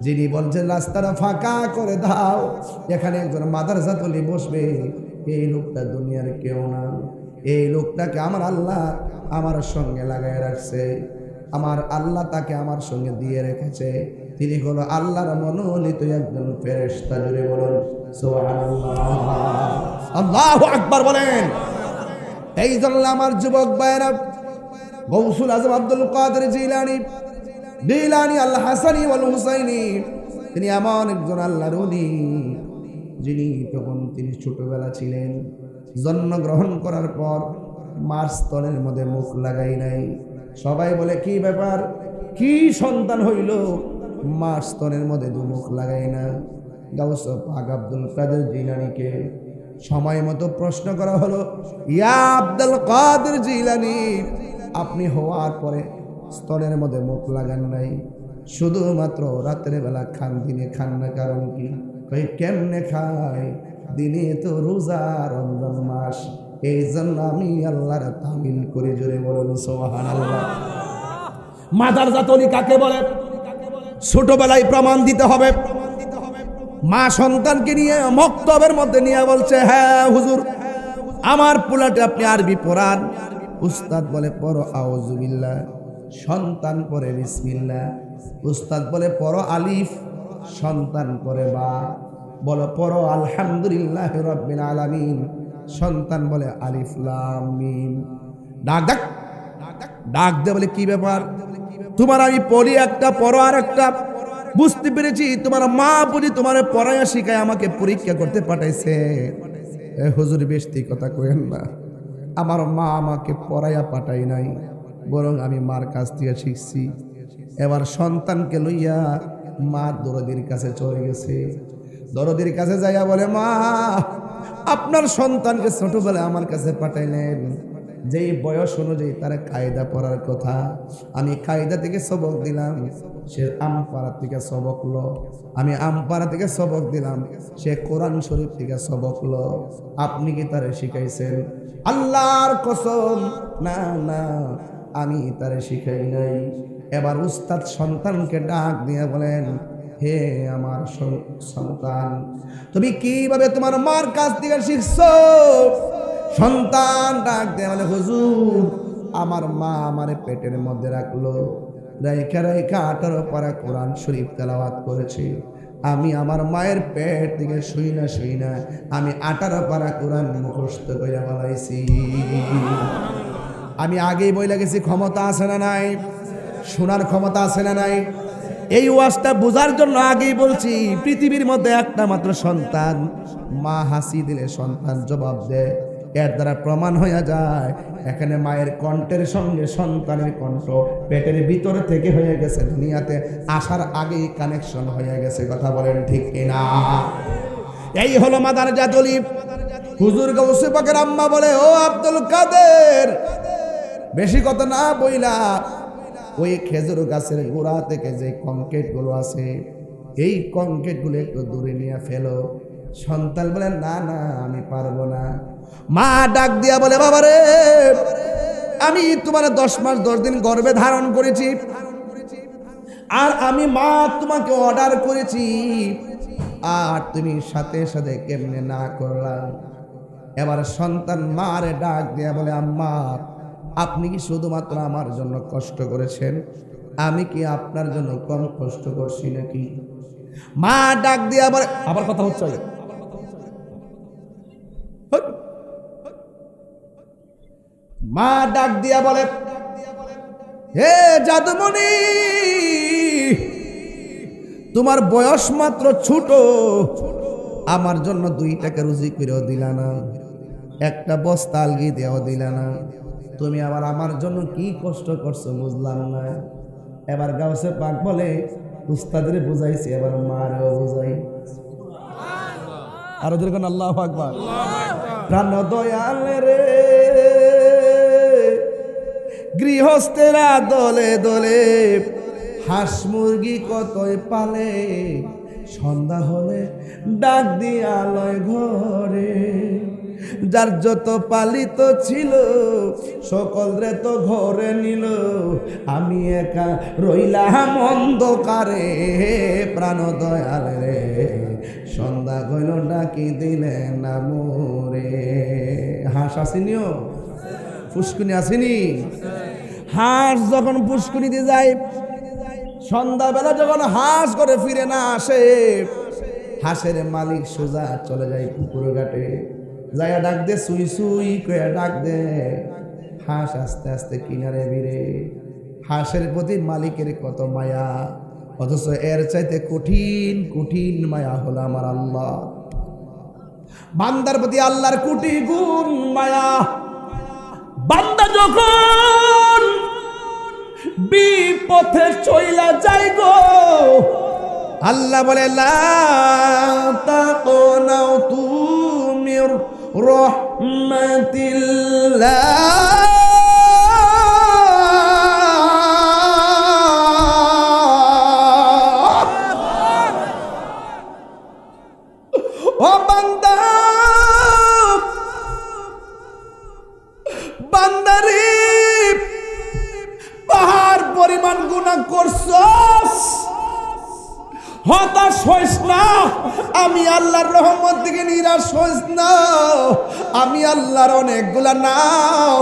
যিনি বলছেন রাস্তাটা ফাঁকা করে দাও, এখানে একজন মাদারজাত ওলি বসবে, এই লোকটা দুনিয়ার কেউ না। এই লোকটাকে আমার আল্লাহ আমার সঙ্গে লাগাই রাখছে, আমার আল্লাহ তাকে আমার সঙ্গে দিয়ে রেখেছে। তিনি হলো আল্লাহর মনোনীত একজন ফেরেশতা। জুড়ে বলুন সুবহানাল্লাহ, আল্লাহু আকবার বলেন। এই জন্য আমার যুবক ভাইরা, গৌসুল আজম আব্দুল কাদের জিলানী আল হাসানী ওয়াল হুসাইনী, তিনি এমন একজন আল্লাহর ওলি যিনি তখন তিনি ছোটবেলা ছিলেন, জন্মগ্রহণ করার পর মার স্তনের মধ্যে মুখ লাগাই নাই। সবাই বলে কি ব্যাপার, কি সন্তান হইল, মার স্তনের মধ্যে দু মুখ লাগাই না। গাউস পাক আব্দুল কাদের জিলানীকে সময় মতো প্রশ্ন করা হলো, ইয়া আব্দুল কাদের জিলানী, আপনি হওয়ার পরে স্তনের মধ্যে মুখ লাগান নাই, শুধুমাত্র রাতের বেলা খান, দিনে খান না, কারণ কি? কেমনে খায়? দিনে তো রোজা, রমজান মাস, এই জন্য আমি আল্লাহর তামিল করে। জোরে বলুন সুবহানাল্লাহ। মাদারজাত ওলি কাকে বলে? ছোটবেলায় প্রমাণ দিতে হবে। মা সন্তানকে নিয়ে মক্তবের মধ্যে নিয়ে বলছে, হ্যাঁ হুজুর আমার পোলাতে আপনি আরবি পড়ান। উস্তাদ বলে পড়ো আউযু বিল্লাহ, সন্তান পড়ে বিসমিল্লাহ। উস্তাদ বলে পড়ো আলিফ, সন্তান পড়ে বা। বলো পড়ো আলহামদুলিল্লাহি রাব্বিল আলামিন, সন্তান বলে আলিফ লাম মিম। ডাক ডাক ডাক দে বলে কি ব্যাপার? তোমার আমি পড়ি একটা, পড়ো আর একটা। বুঝতে পেরেছি তোমার মা বুঝি তোমার পড়াইয়া শিখায় আমাকে পরীক্ষা করতে পাঠাইছে। হুজুর বেশি কথা কইেন না, আমার মা আমাকে পড়াইয়া পাঠাই নাই, বরং আমি মার কাছ থেকে শিখছি। এবার সন্তানকে লইয়া মা দরদির কাছে চলে গেছে। দরদির কাছে যাইয়া বলে, মা আপনার সন্তানকে ছোটবেলায় আমার কাছে পাঠাইলেন, যেই বয়স অনুযায়ী তার কায়দা পড়ার কথা, আমি কায়দা থেকে সবক দিলাম, সে আমপাড়া থেকে সবক লো। আমি আমপাড়া থেকে সবক দিলাম, সে কোরআন শরীফ থেকে সবক লো। আপনি কি তারে শিখাইছেন? আল্লাহর কসম না না, আমি তারে শিখাই নাই। এবার উস্তাদ সন্তানকে ডাক দিয়ে বলেন, হে আমার সন্তান, তুমি কিভাবে তোমার মার কাছ থেকে শিখছো? সন্তান ডাক দিয়ে বলে, হুজুর আমার মা আমারে পেটের মধ্যে রাখলো, রাইখা রাইখা 18 পারা কোরআন শরীফ তেলাওয়াত করেছি। আমি আমার মায়ের পেট থেকে শুই না আমি 18 পারা কোরআন মুখস্থ করে বলাইছি। আমি আগেই বইলা গেছি, ক্ষমতা আছে না নাই? শোনার ক্ষমতা আছে না নাই? এই ওয়াজটা বোঝার জন্য আগেই বলছি, পৃথিবীর মধ্যে একটা মাত্র সন্তান, মা হাসি দিলে সন্তান জবাব দেয়। এর দ্বারা প্রমাণ হয়ে যায় এখানে মায়ের কণ্ঠের সঙ্গে সন্তানের কণ্ঠ পেটের ভিতরে থেকে হয়ে গেছে, দুনিয়াতে আসার আগেই কানেকশন হয়ে গেছে। কথা বলেন ঠিক কিনা? এই হলো মাদারজাত ওলি। হুজুর গৌসে পাকের আম্মা বলে, ও আব্দুল কাদের, বেশি কথা না বইলা ওই খেজুর গাছের গোড়া থেকে যে কংক্রিট গুলো আছে, এই কংক্রিট গুলো একটু দূরে নিয়ে ফেলো। সন্তান বলে, না না আমি পারবো না। মা ডাক দিয়া বলে, বাবা রে, আমি তোমার 10 মাস 10 দিন গর্ভে ধারণ করেছি, আর আমি মা তোমাকে অর্ডার করেছি, আর তুমি সাথে সাথে কেমনে না করলাম? এবার সন্তান মারে ডাক দিয়া বলে, আম্মা আপনি কি শুধুমাত্র আমার জন্য কষ্ট করেছেন? আমি কি আপনার জন্য কম কষ্ট করছি নাকি? মা ডাক দিয়া বলে, আবার কথা হচ্ছে, মা ডাক দিয়া বলে, হে জাদুমণি, তোমার বয়স মাত্র ছোট, আমার জন্য 2 টাকা রুজি করেও দিলা না, একটা বস্তা আলগি দেওয়া দিলা না, তুমি আবার আমার জন্য কি কষ্ট করছো বুঝলাম না। এবার গাউসে পাক বলে, উস্তাদের বুঝাইছি, এবার মারেও বুঝাই। আর ওদের কোন আল্লাহু আকবার। প্রাণ দয়াল রে, গৃহস্থেরা দলে দলে হাঁস মুরগি কতই পালে, সন্ধ্যা হলে ডাক দিয়া লয় ঘরে, যার যত পালিত ছিল সকলরে তো ঘরে নিল, আমি একা রইলাম অন্ধকারে। প্রাণ দয়াল রে, সন্ধ্যা গইল ডাকি দিলেন না মোরে। হাঁস আসেনিও, পুষ্কুনি আসেনি? হাঁস যখন পুষ্কুনিতে যায়, সন্ধ্যাবেলা যখন হাঁস করে ফিরে না আসে, হাঁসের মালিক সোজা চলে যায় পুকুর ঘাটে, যাইয়া ডাক দে, সুই সুই কইয়া ডাক দে। হাঁস আস্তে আস্তে কিনারে ভিড়ে। হাঁসের প্রতি মালিকের কত মায়া, অথচ এর চাইতে কঠিন কঠিন মায়া হলো আমার আল্লাহ। বান্দার প্রতি আল্লাহর কোটি গুণ মায়া। বান্দা যখন বিপথে চইলা যাই গো, আল্লাহ বলে, লা তাকুনাউ তুমির রাহমাতিল্লাহ, ও বান্দা, বান্দারে পাহাড় পরিমাণ হতাশ হইস না, আমি আল্লাহর রহমত থেকে নিরাশ হইস না। আমি আল্লাহর অনেকগুলা নাম,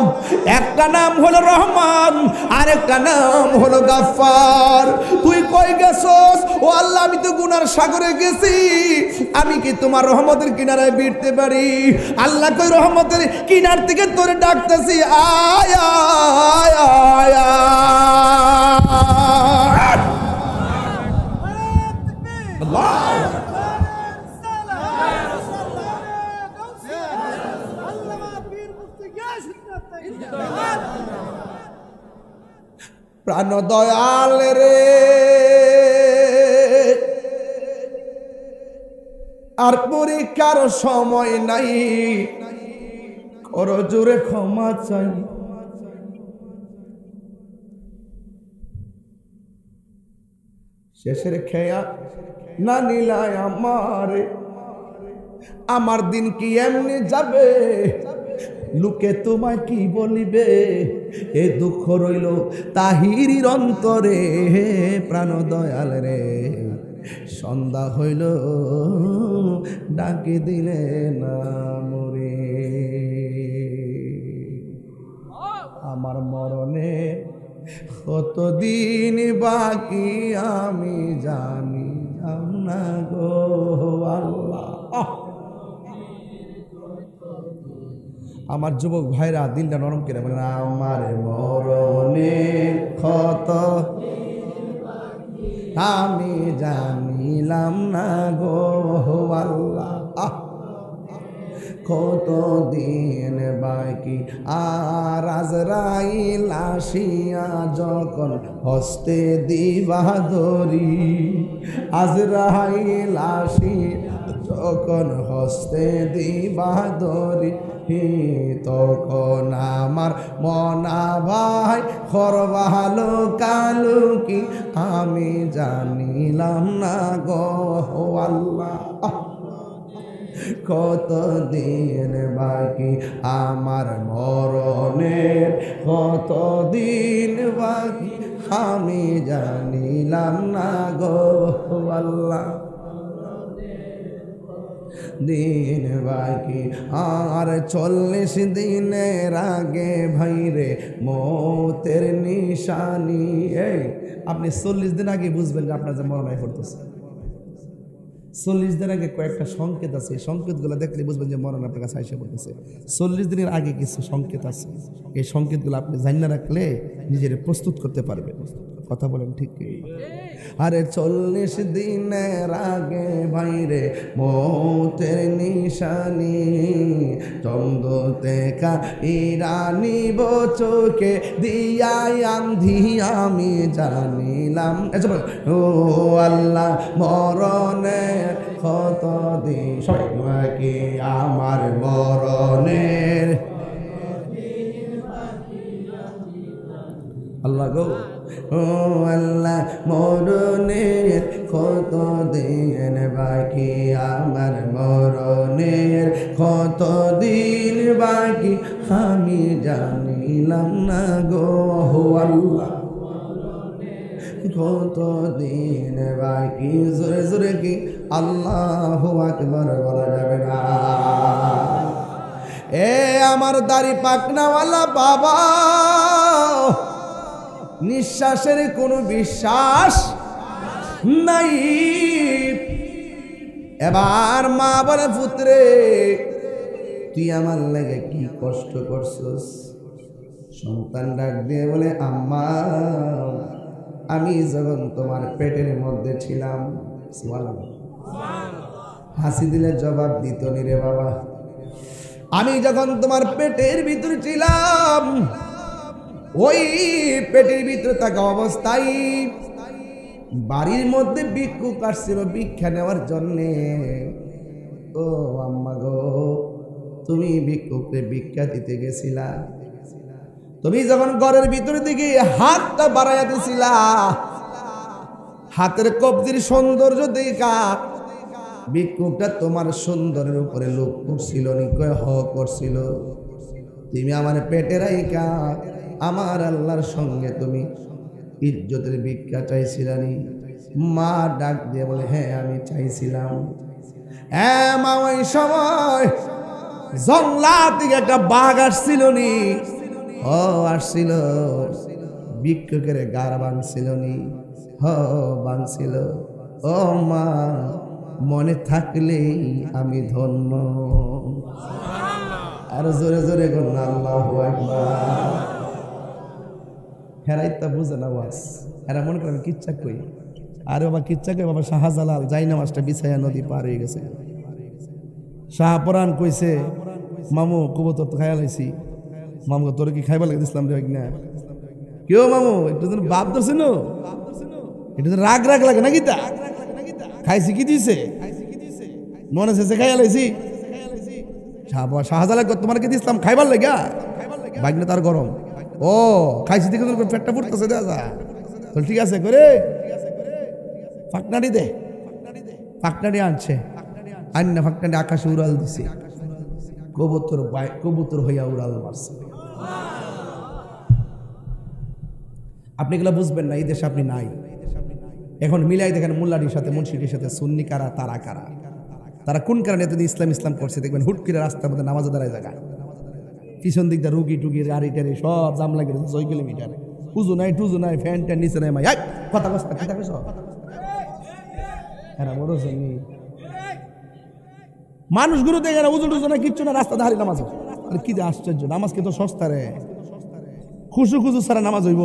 একটা নাম হলো রহমান, আরেকটা নাম হলো গাফফার। তুই কই গেছস? ও আল্লাহ, আমি তো গুনার সাগরে গেছি, আমি কি তোমার রহমতের কিনারায় ভিড়তে পারি? আল্লাহ কই রহমতের কিনার থেকে তোরে ডাকতেছি, আয় আয় আয় আয়। প্রাণ দয়াল রে, আর পরীক্ষার সময় নাই, করো জোরে ক্ষমা চাই। শেষের খেয়া না নিলায় আমারে, আমার দিন কি এমনি যাবে? লোকে তোমায় কি বলিবে? এ দুঃখ রইল তাহিরির অন্তরে। প্রাণ দয়াল রে, সন্ধ্যা হইল ডাকে দিলে না মরে। আমার মরণে কতদিন বাকি আমি জানি না গো আল্লাহ। আমার যুবক ভাইরা দিলটা নরম করে বলেন, আমার মরণে কত আমি জানিলাম না গো আল্লাহ। কতদিন বাকি, আর আজরাইল আসিয়া যখন হস্তে দিবা ধরি, আজরাইল আসিয়া যখন হস্তে দিবা ধরি, তখন আমার মনা ভাই খরবালো কালু কি আমি জানিলাম না গো আল্লাহ। কতদিন বাকি আমার মরণের, কতদিন বাকি আমি জানিলাম না গো আল্লাহ। দিন বাকি আর 40 দিনের আগে ভাইরে মৌতের নিশানি। এই আপনি 40 দিন আগে বুঝবেন যে আপনার যে মরণ পড়তেছে। 40 দিন আগে কয়েকটা সংকেত আছে, এই সংকেতগুলো দেখলে বুঝবেন যে মরণ আপনার কাছে আইসা পড়তেছে। 40 দিনের আগে কিছু সংকেত আছে, এই সংকেতগুলো আপনি জানিয়ে রাখলে নিজের প্রস্তুত করতে পারবেন। কথা বলেন ঠিক? আরে 40 দিনের আগে ভাইরে মৌতের নিশানি, চন্দ্রতে কা ইরানি চোখে দিয়াই আন্ধি আমি জানিলাম। ও আল্লাহ, মরণের কতদিন বাকি আমার মরণের। আল্লাহ গো, ও আল্লাহ, মরণের কতদিন বাকি আমার মরণের, কতদিন বাকি আমি জানিলাম না গো আল্লাহ। কতদিন বাকি, জোরে জোরে কি আল্লাহু আকবার বলা যাবে না? এ আমার দাড়ি পাকনাওয়ালা বাবা, নিঃশ্বাসের কোনো বিশ্বাস নাই। এবার মা বলে, পুত্রে তুই আমার লাগে কি কষ্ট করছস? সন্তান ডাক দিয়ে বলে, আম্মা আমি যখন তোমার পেটের মধ্যে ছিলাম, হাসি দিলে জবাব দিত নি রে বাবা, আমি যখন তোমার পেটের ভিতরে ছিলাম, ওই পেটের ভিতরে থাকা অবস্থায় বাড়ির মধ্যে ভিক্ষুক আসছিল ভিক্ষা নেওয়ার জন্যে। ও আম্মা গো, তুমি ভিক্ষুককে ভিক্ষা দিতে গেছিলা, তুমি যখন ঘরের ভিতরে দিকে হাতটা বাড়াইয়া দিছিলা, হাতের কবজির সৌন্দর্য দেখা ভিক্ষুকটা তোমার সুন্দরের উপরে লোভ করছিল নি? কয় হ করছিল। তুমি আমার পেটের আইকা আমার আল্লাহর সঙ্গে তুমি ইজ্জতের ভিক্ষা চাইছিলানি। মা ডাক দিয়ে বলে, হ্যাঁ আমি চাইছিলাম। হ্যাঁ মা, ওই সময় জঙ্গলা থেকে একটা বাঘ আসছিল নি, ও আসছিল, ভিক্ষুকের গার ভাঙছিল নি, ভাঙছিল। ও মা, মনে থাকলেই আমি ধন্য। আর জোরে জোরে করুন আল্লাহু আকবার। হেরাই তা বুঝে না ওয়াজ, এরা মনে করে আমি কিচ্ছা কই। আরে বাবা কিচ্ছা কই বাবা, শাহজালাল যাই নামাজটা বিছাইয়া নদী পার হয়ে গেছে। শাহপরান কইছে, মামু কবুতর তো খাইয়া লাইছি। মামু তোর কি খাইবা লাগে দিছিলাম রে না? কেউ মামু একটু যেন বাপ ধরছে না, একটু যেন রাগ রাগ লাগে নাকি? তা খাইছি কি দিছে, মনে শেষে খাইয়া লাইছি। শাহজালাল তোমার কি দিছিলাম খাইবার লাগা? বাগনে তার গরম। ও খাইছি দেখে পেটটা ফুটতেছে, দেখা যা তো ঠিক আছে করে ফাঁকনাড়ি দে। ফাঁকনাড়ি আনছে, আন্না ফাঁকনাড়ি আকাশে উড়াল দিছে, কবুতর হইয়া উড়াল মারছে। আপনি এগুলো বুঝবেন না, এই দেশে আপনি নাই। এখন মিলাই দেখেন মোল্লাটির সাথে মুন্সিটির সাথে সুন্নি কারা, তারা কারা, তারা কোন কারণে এতদিন ইসলাম ইসলাম করছে। দেখবেন হুট করে রাস্তার মধ্যে নামাজে দাঁড়ায় জায়গা, পিছন দিক দিয়ে রুগী টুগি গাড়ি টাড়ি সব জাম লাগে 6 কিলোমিটার, উজু নাই টুজু নাই, ফ্যান ট্যান নিচে নাই। কথা কথা কেছ মানুষগুলো দেখে না, উজু টুজু না, কিচ্ছু না, রাস্তা ধারে নামাজ। কি যে আশ্চর্য, নামাজ কিন্তু সস্তা রে, খুশু খুশু সারা নামাজ হইব।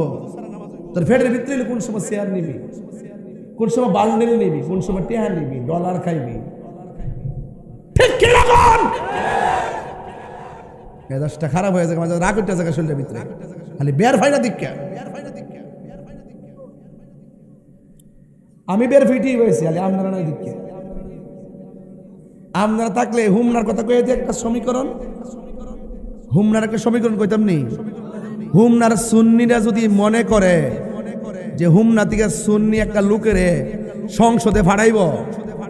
তোর ফেটের ভিতরে কোন সময় শেয়ার নিবি, কোন সময় বান্ডেল নিবি, কোন সময় টেহা নিবি, ডলার খাইবি, ঠিক কি লাগুন? মেজাজটা খারাপ হয়ে যায়, মাঝে রাগ উঠতে যায় শরীরের ভিতরে, খালি বের ফাইনা দীক্ষা। আমি বের ফিটি হয়েছি, আলে আপনারা নাই দীক্ষা। আপনারা থাকলে হুমনার কথা কয়ে দিয়ে একটা সমীকরণ, হুমনার একটা সমীকরণ কইতাম নি। হুমনার সুন্নিরা যদি মনে করে যে হুমনা থেকে সুন্নি একটা লোকেরে সংসদে ফাড়াইব,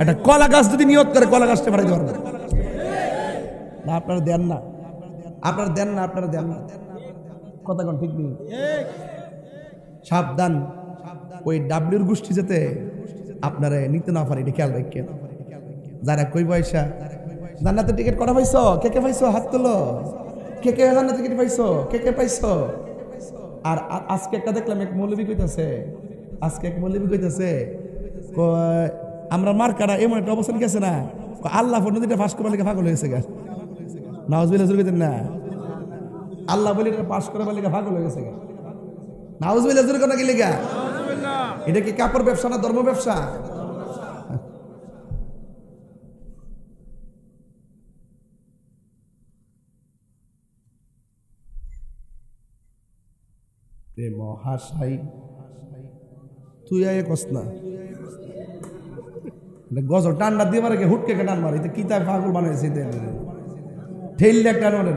একটা কলা গাছ যদি নিয়ত করে কলা গাছটা ফাড়াইতে পারবে না। আপনারা দেন না, আপনারা দেন না, আপনারা দেন না, কথা কোন ঠিক নেই। সাবধান, ওই ডাব্লিউর গোষ্ঠী যাতে আপনারা নিতে না পারে, এটা খেয়াল রাখেন। যারা কই পয়সা জান্নাতের টিকিট করা পাইছো, কে কে পাইছো হাত তোলো, কে কে জান্নাতের টিকিট পাইছো, কে কে পাইছো। আর আজকে একটা দেখলাম এক মৌলবী কইতাছে, আমরা মার্কারা এমন একটা অবস্থান গেছে না, আল্লাহ নদীটা ফাঁস করবার লেগে পাগল হয়েছে গা। নাউজুবিল্লাহ জোরে কইতেন না, আল্লাহ বলে এটা পাস করবার লেগে পাগল হয়ে গেছে গা। নাউজুবিল্লাহ জোরে কোনা কি লেগা? এটা কি কাপড় ব্যবসা না ধর্ম ব্যবসা? মহাশাই তুই আয় কস না, গজ টান্ডা দিয়ে মারে হুটকে টান মারে, কি তার পাগল বানাইছে, ঠেললে টান মারে।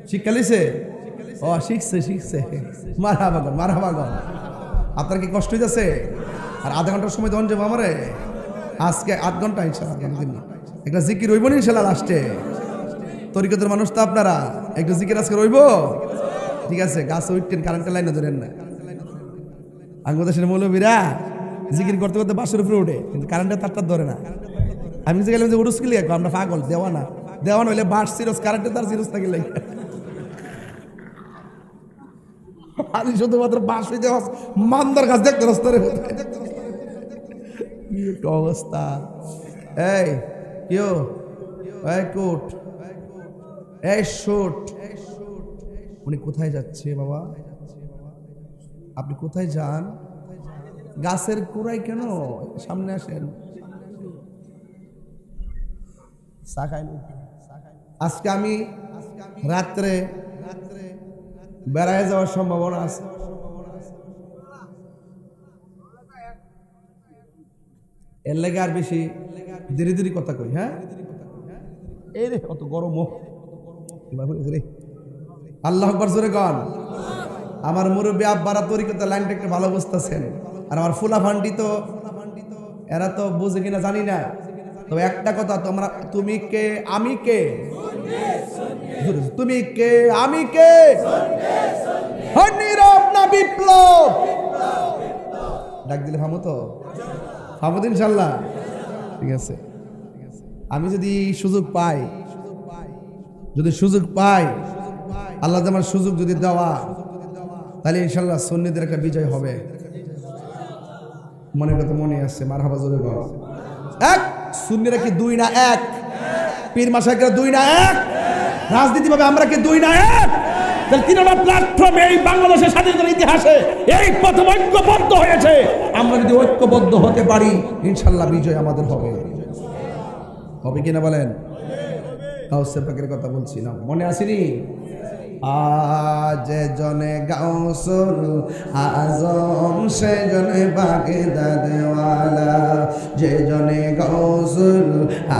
শিক্ষা লিছে? ও শিখছে শিখছে, মারা বাগন মারা বাগন। আপনার কি কষ্ট হইতেছে? আর আধা ঘন্টার সময় তখন যাবো আমারে, আজকে 8 ঘন্টা ইনশাআল্লাহ একটা জিকির রইব না ইনশাআল্লাহ লাস্টে। তরিকতের মানুষ তো আপনারা, একটু জিকির আজকে রইব, ঠিক আছে? গাছ উঠতেন, কারেন্টের লাইনে ধরেন না। বাংলাদেশের মৌলবীরা জিকির করতে করতে বাসের উপরে উঠে, কিন্তু কারেন্টের তারটা ধরে না। আমি যে গেলাম যে উড়ুস কিলি, আমরা পাগল, দেওয়া না হইলে বাস সিরস, কারেন্টের তার সিরস থাকিলে আমি শুধুমাত্র বাস হইতে মান্দার গাছ দেখতে রাস্তার অবস্থা। এই কেউ কোট, এই শুট, উনি কোথায় যাচ্ছে বাবা? আপনি কোথায় যান? গাছের কোড়াই কেন? সামনে আসেন। আজকে আমি রাত্রে বেড়ায় যাওয়ার সম্ভাবনা আছে। এর লেগে আর বেশি ধীরে ধীরে কথা কই। হ্যাঁ, এই রে কত গরম রে। আল্লাহ আকবার জোরে গান। আমার মুরব্বী আব্বারা তরিকতের লাইনটা একটু ভালো বুঝতেছেন, আর আমার ফুলা ফান্ডি তো এরা তো বুঝে কিনা জানি না। তবে একটা কথা, তোমরা তুমি কে আমি কে, তুমি কে আমি কে, নীরব না বিপ্লব, ডাক দিলে ফামো তো? ফামো তো ইনশাল্লাহ? ঠিক আছে। আমি যদি সুযোগ পাই আল্লাহ আমার সুযোগ যদি দেওয়া, তাহলে ইনশাল্লাহ সুন্নিদের একটা বিজয় হবে। মনে কথা মনে আসছে, মারহাবা জোরে বল। এক সুন্নিরা কি দুই না এক? পীর মাশায়েখরা দুই না এক? রাজনীতি ভাবে আমরা কি দুই না এক? তাহলে 3 নম্বর প্ল্যাটফর্মে এই বাংলাদেশের স্বাধীনতার ইতিহাসে এই প্রথম ঐক্যবদ্ধ হয়েছে। আমরা যদি ঐক্যবদ্ধ হতে পারি ইনশাল্লাহ বিজয় আমাদের হবে। হবে কিনা বলেন? গাউসে পাকের কথা বলছি না, মনে আসেনি? আজ জনে গাউসুল আজম সে জনে বাগদাদওয়ালা, যে জনে গাউসুল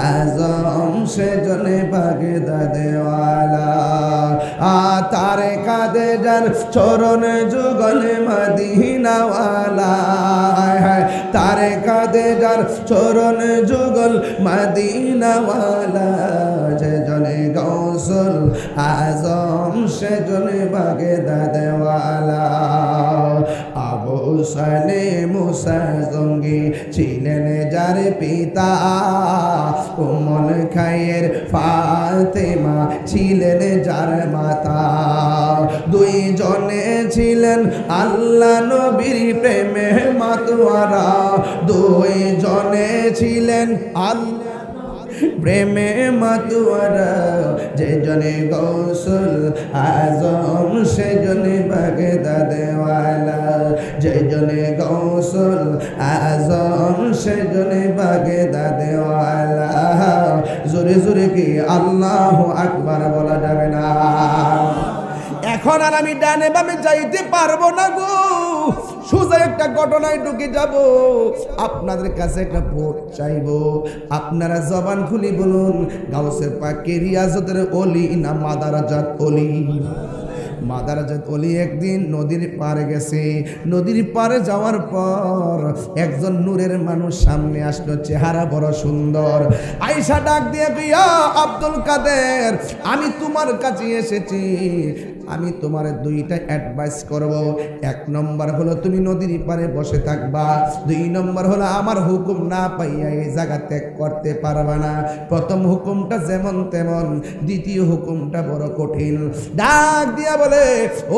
আজম সে জনে বাগদাদওয়ালা। তারে কাদে যার চরণ যুগল মদিনাওয়ালা, তারে কাদে যার চরণ যুগল মদিনাওয়ালা, যে জনে গাউসুল আজম সে জনে বাগদাদওয়ালা। আবু সালে মুসা জঙ্গি ছিলেন যার পিতা, উম্মুল খায়ের ফাতেমা ছিলেন যার মাতা। দুই জনে ছিলেন আল্লাহ নবীর প্রেমে মাতোয়ারা, দুই জনে ছিলেন আল্লাহ প্রেমে মাতোয়ারা, যে জনে গাউসুল আজম সে জনে বাগদাদওয়ালা, যে জনে গাউসুল আজম সে জনে বাগদাদওয়ালা। জোরে জোরে কি আল্লাহু আকবার বলা যাবে না? এখন আর আমি ডানে বামে যাইতে পারবো না গো, সোজা একটা ঘটনায় ঢুকে যাব। আপনাদের কাছে একটা ভোট চাইবো, আপনারা জবান খুলি বলুন, গাউসে পাকের রিয়াজতের ওলি না মাদারাজাত ওলি? মাদারাজাত ওলি একদিন নদীর পাড়ে গেছে। নদীর পাড়ে যাওয়ার পর একজন নূরের মানুষ সামনে আসলো, চেহারা বড় সুন্দর। আয়েশা ডাক দিয়ে ইয়া আব্দুল কাদের, আমি তোমার কাছে এসেছি, আমি তোমার দুইটা অ্যাডভাইস করব। 1 নম্বর হলো তুমি নদীর পাড়ে বসে থাকবা, 2 নম্বর হলো আমার হুকুম না পাইয়া এই জায়গা ত্যাগ করতে পারবা না। প্রথম হুকুমটা যেমন তেমন, দ্বিতীয় হুকুমটা বড় কঠিন। ডাক দিয়া বলে,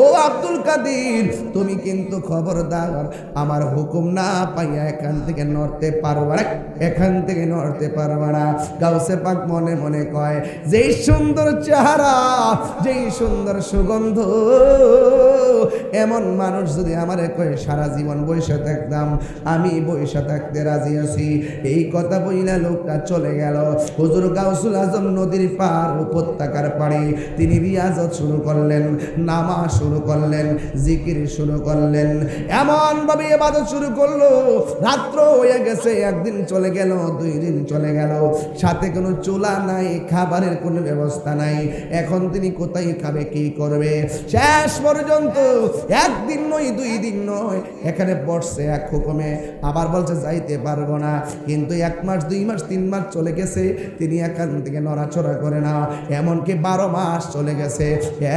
ও আব্দুল কাদের, তুমি কিন্তু খবরদার আমার হুকুম না পাইয়া এখান থেকে নড়তে পারবা না, এখান থেকে নড়তে পারবা না। গাউসে পাক মনে মনে কয়, যেই সুন্দর চেহারা, যেই সুন্দর সুগন্ধ, এমন মানুষ যদি আমারে কয় সারা জীবন বসে থাকতাম, আমি বসে থাকতে রাজি আছি। এই কথা বইলা লোকটা চলে গেল। হুজুর গাউসুল আজম নদীর পার উপত্যকার পাড়ে তিনি রিয়াজত শুরু করলেন, নামাজ শুরু করলেন, জিকির শুরু করলেন, এমন ভাবে ইবাদত শুরু করলো। রাত্র হয়ে গেছে, 1 দিন চলে গেল, 2 দিন চলে গেল, সাথে কোনো চুলা নাই, খাবারের কোনো ব্যবস্থা নাই। এখন তিনি কোথায় খাবে, কি করবে? শেষ পর্যন্ত 1 দিন নয়, 2 দিন নয়, এখানে বসছে এক হুকুমে, আবার বলছে যাইতে পারবো না। কিন্তু 1 মাস, 2 মাস, 3 মাস চলে গেছে, তিনি এখান থেকে নড়াচড়া করে না। এমনকি 12 মাস চলে গেছে,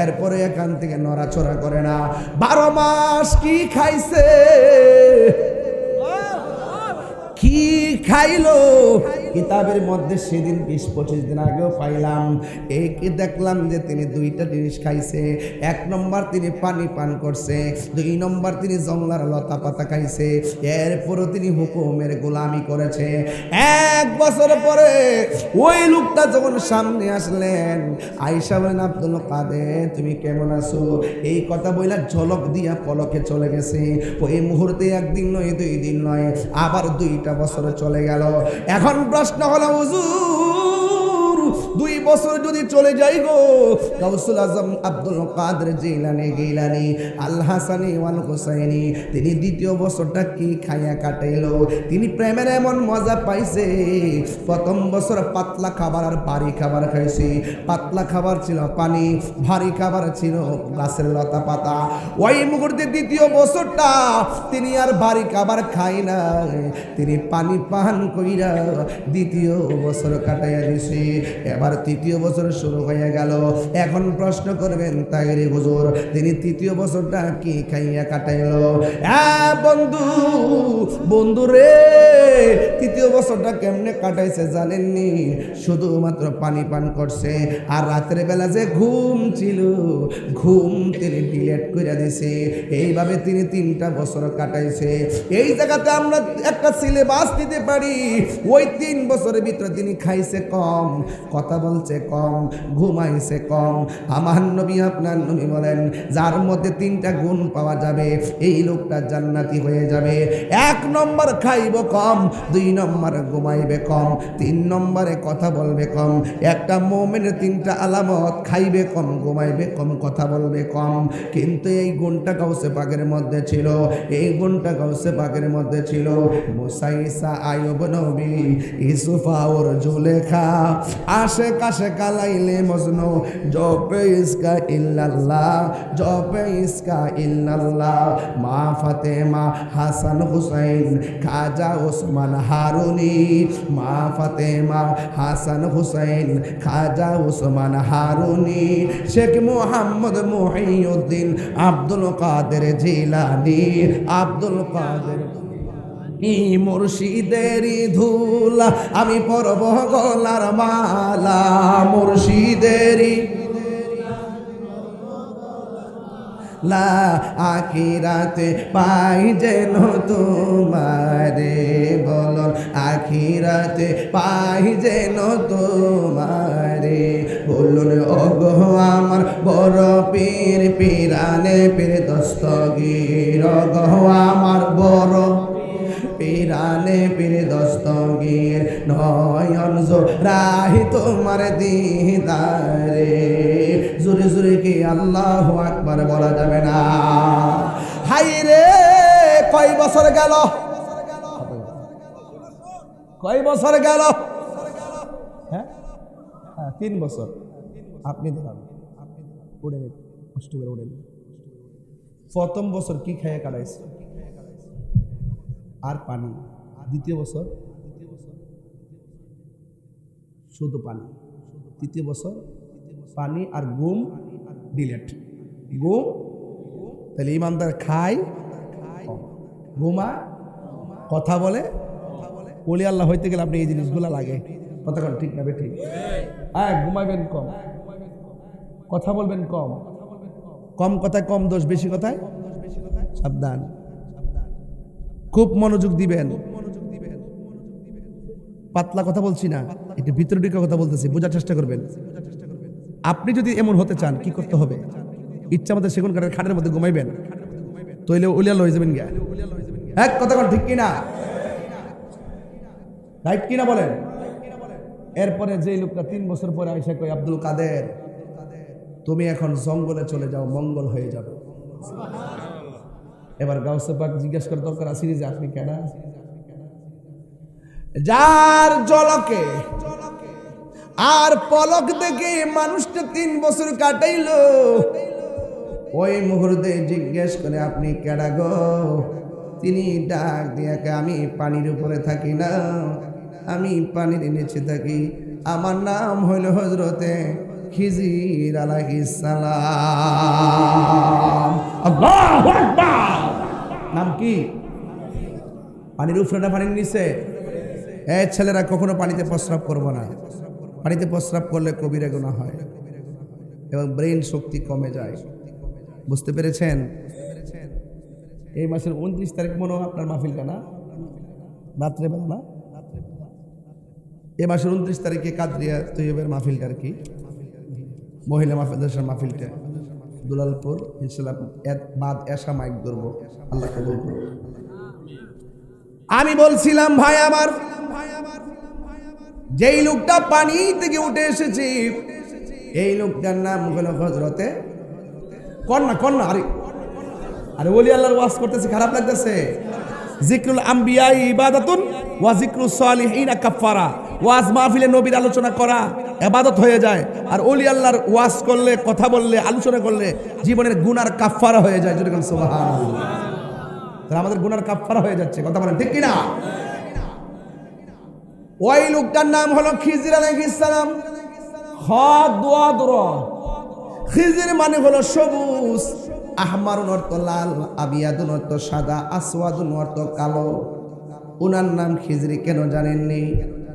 এরপরে এখান থেকে নড়াচড়া করে না। 12 মাস কি খাইছে, কি খাইলো? কিতাবের মধ্যে সেদিন 20-25 দিন আগেও পাইলাম, এই কি দেখলাম যে তিনি 2টা জিনিস খাইছে। 1 নম্বর তিনি পানি পান করছে, 2 নম্বর তিনি জঙ্গলার লতা পাতা খাইছে, এরপরও তিনি হুকুমের গোলামি করেছে। 1 বছর পরে ওই লোকটা যখন সামনে আসলেন, আয়েশা বলেন, আব্দুল কাদের তুমি কেমন আছো? এই কথা বইলা ঝলক দিয়া পলকে চলে গেছে। ওই মুহূর্তে 1 দিন নয়, 2 দিন নয়, আবার 2টা বছর চলে গেল। এখন প্রশ্ন হলো, হুজুর 2 বছর যদি চলে যাই গো, গাউসুল আজম আব্দুল কাদের জিলানী আল হাসানি ওয়াল হুসাইনি তিনি 2য় বছরটা কি খাইয়া কাটাইলো? তিনি প্রেমের এমন মজা পাইছে। প্রথম বছর পাতলা খাবার আর ভারী খাবার খাইছে। পাতলা খাবার ছিল পানি, ভারী খাবার ছিল গাছের লতা পাতা। ওই মুহূর্তে 2য় বছরটা তিনি আর ভারী খাবার খাই না, তিনি পানি পান কইরা 2য় বছর কাটাইয়া দিছে। এবার তৃতীয় বছর শুরু হয়ে গেল। এখন প্রশ্ন করবেন তাইরে হুজুর তিনি তৃতীয় বছরটা কি খাইয়া কাটাইলো? বন্ধু বন্ধু রে, তৃতীয় বছরটা কেমনে কাটাইছে জানেননি? শুধুমাত্র পানি পান করছে, আর রাতের বেলা যে ঘুম ছিল ঘুম তিনি ডিলেট করে দিছে। এইভাবে তিনি 3টা বছর কাটাইছে। এই জায়গাতে আমরা একটা সিলেবাস দিতে পারি, ওই 3 বছরের ভিতরে তিনি খাইছে কম, কথা বলছে কম, ঘুমাইছে কম। আমার নবী আপনার নবী বলেন যার মধ্যে 3টা গুণ পাওয়া যাবে এই লোকটা জান্নাতি হয়ে যাবে। 1 নম্বর খাইব কম, 2 নম্বর ঘুমাইবে কম, 3 নম্বরে কথা বলবে কম। একটা মুমিনের 3টা আলামত, খাইবে কম, ঘুমাইবে কম, কথা বলবে কম। কিন্তু এই গুণটা গাউসে পাকের মধ্যে ছিল, এই গুণটা গাউসে পাকের মধ্যে ছিল। মুসা, ঈসা, আইয়ুব নবী, ইউসুফ আর জুলেখা, আশেকাশে কালাইলে মজনু, জপে ইসকা ইল্লাল্লাহ, জপে ইসকা ইল্লাল্লাহ। মা ফাতেমা, হাসান হুসাইন, খাজা ওসমান হারুনি, মা ফাতেমা, হাসান হুসাইন, খাজা ওসমান হারুনি, শেখ মুহাম্মদ মুহিউদ্দিন, আব্দুল কাদের জিলানী, আব্দুল কাদের মুর্শিদেরি ধুলা আমি পরব গলার মালা, মুর্শিদেরি লা আখিরাতে পাই যেন তোমারে, বলন আখিরাতে পাই যেন তোমারে। বলুন ওগো আমার বড় পীর, পীরানে পীর দস্তগীর, ওগো আমার বড় পীরানে পীর দস্তগীর, নয়ন জোড়াই তোমার দিদারে। জোরে জোরে কি আল্লাহু আকবার বলা যাবে না? হাই রে, কয় বছর গেল, কয় বছর গেল? হ্যাঁ 3 বছর। আপনি দেখান, উড়ে কষ্ট করে উড়ে। প্রথম বছর কি খেয়ে কাটাইছে? আর পানি। দ্বিতীয় বছর শুধু পানি। তৃতীয় বছর পানি আর ঘুম ডিলেট। ঘুম, তাহলে ইমানদার খায়, ঘুমা, কথা বলে। ওলি আল্লাহ হইতে গেলে আপনি এই জিনিসগুলো লাগে। কথা কন ঠিক না বে? ঠিক। ঘুমাইবেন কম, কথা বলবেন কম, কম কথায় কম দোষ, বেশি কথায় সাবধান। খুব মনোযোগ দিবেন। পাতলা কথা বলছি না, একটু ভিতরে ঢুকে কথা বলতেছি, বোঝার চেষ্টা করবেন। আপনি যদি এমন হতে চান কি করতে হবে? ইচ্ছা মতো সেগুন কাঠের খাটের মধ্যে ঘুমাইবেন, তইলে উলিয়া লয়ে যাবেন গিয়া। এক কথা কন ঠিক কিনা? রাইট কিনা বলেন? এরপরে যে লোকটা 3 বছর পরে আইসা কই, আব্দুল কাদের তুমি এখন জঙ্গলে চলে যাও, মঙ্গল হয়ে যাবে। এবার গাউসে পাক জিজ্ঞেস করার দরকার আছে যে আপনি কেনা? যার জলকে আর পলক দেখে মানুষটা 3 বছর কাটাইলো, ওই মুহূর্তে জিজ্ঞেস করে আপনি কেডা গো? তিনি ডাক দিয়া আমি পানির উপরে থাকি না, আমি পানির নিচে থাকি, আমার নাম হইল হযরতে খিজির আলাইহিস সালাম। আল্লাহু আকবার। নাম কি? পানির উপরে না পানির নিচে? ছেলেরা কখনো পানিতে প্রস্রাব করবো না। পানিতে প্রস্রাব করলে কবিরা গুনাহ হয় এবং ব্রেন শক্তি কমে যায়। বুঝতে পেরেছেন? এই মাসের 29 তারিখ মনে হয় আপনার মাহফিলটা না? রাত্রেবেলা না? এই মাসের 29 তারিখে কাদরিয়া তৈয়বের মাহফিলটা আর কি, মহিলা মাহফিলদের মাহফিলটা দুলালপুর ইনশাআল্লাহ বাদ এশা মাইক ধরবো। আল্লাহ কবুল করুন। আমি বলছিলাম ভাই আমার, যেই লোকটা পানি থেকে উঠে এসেছে এই লোকটার নাম হলো হযরতে কন্যা। আরে ওলি আল্লাহর ওয়াজ করতেছে, খারাপ লাগতেছে? যিকরুল আম্বিয়া ইবাদাতুন ওয়া যিকরুস সালিহিন কাফারা। ওয়াজ মাহফিলে নবীর আলোচনা করা ইবাদত হয়ে যায়, আর ওলি আল্লাহর ওয়াজ করলে, কথা বললে, আলোচনা করলে জীবনের গুনার কাফারা হয়ে যায়। যদি সুবহানাল্লাহ, তাহলে আমাদের গুনার কাফারা হয়ে যাচ্ছে। কথা বলেন ঠিক কিনা? ওই লোকটার নাম হলো খিজির আলাইহিস সালাম। খিজির মানে হলো সবুজ, আহমারুন অর্থ লাল, আবিয়াদুন অর্থ সাদা, আসওয়াদুন অর্থ কালো। উনার নাম খিজরি কেন জানেননি?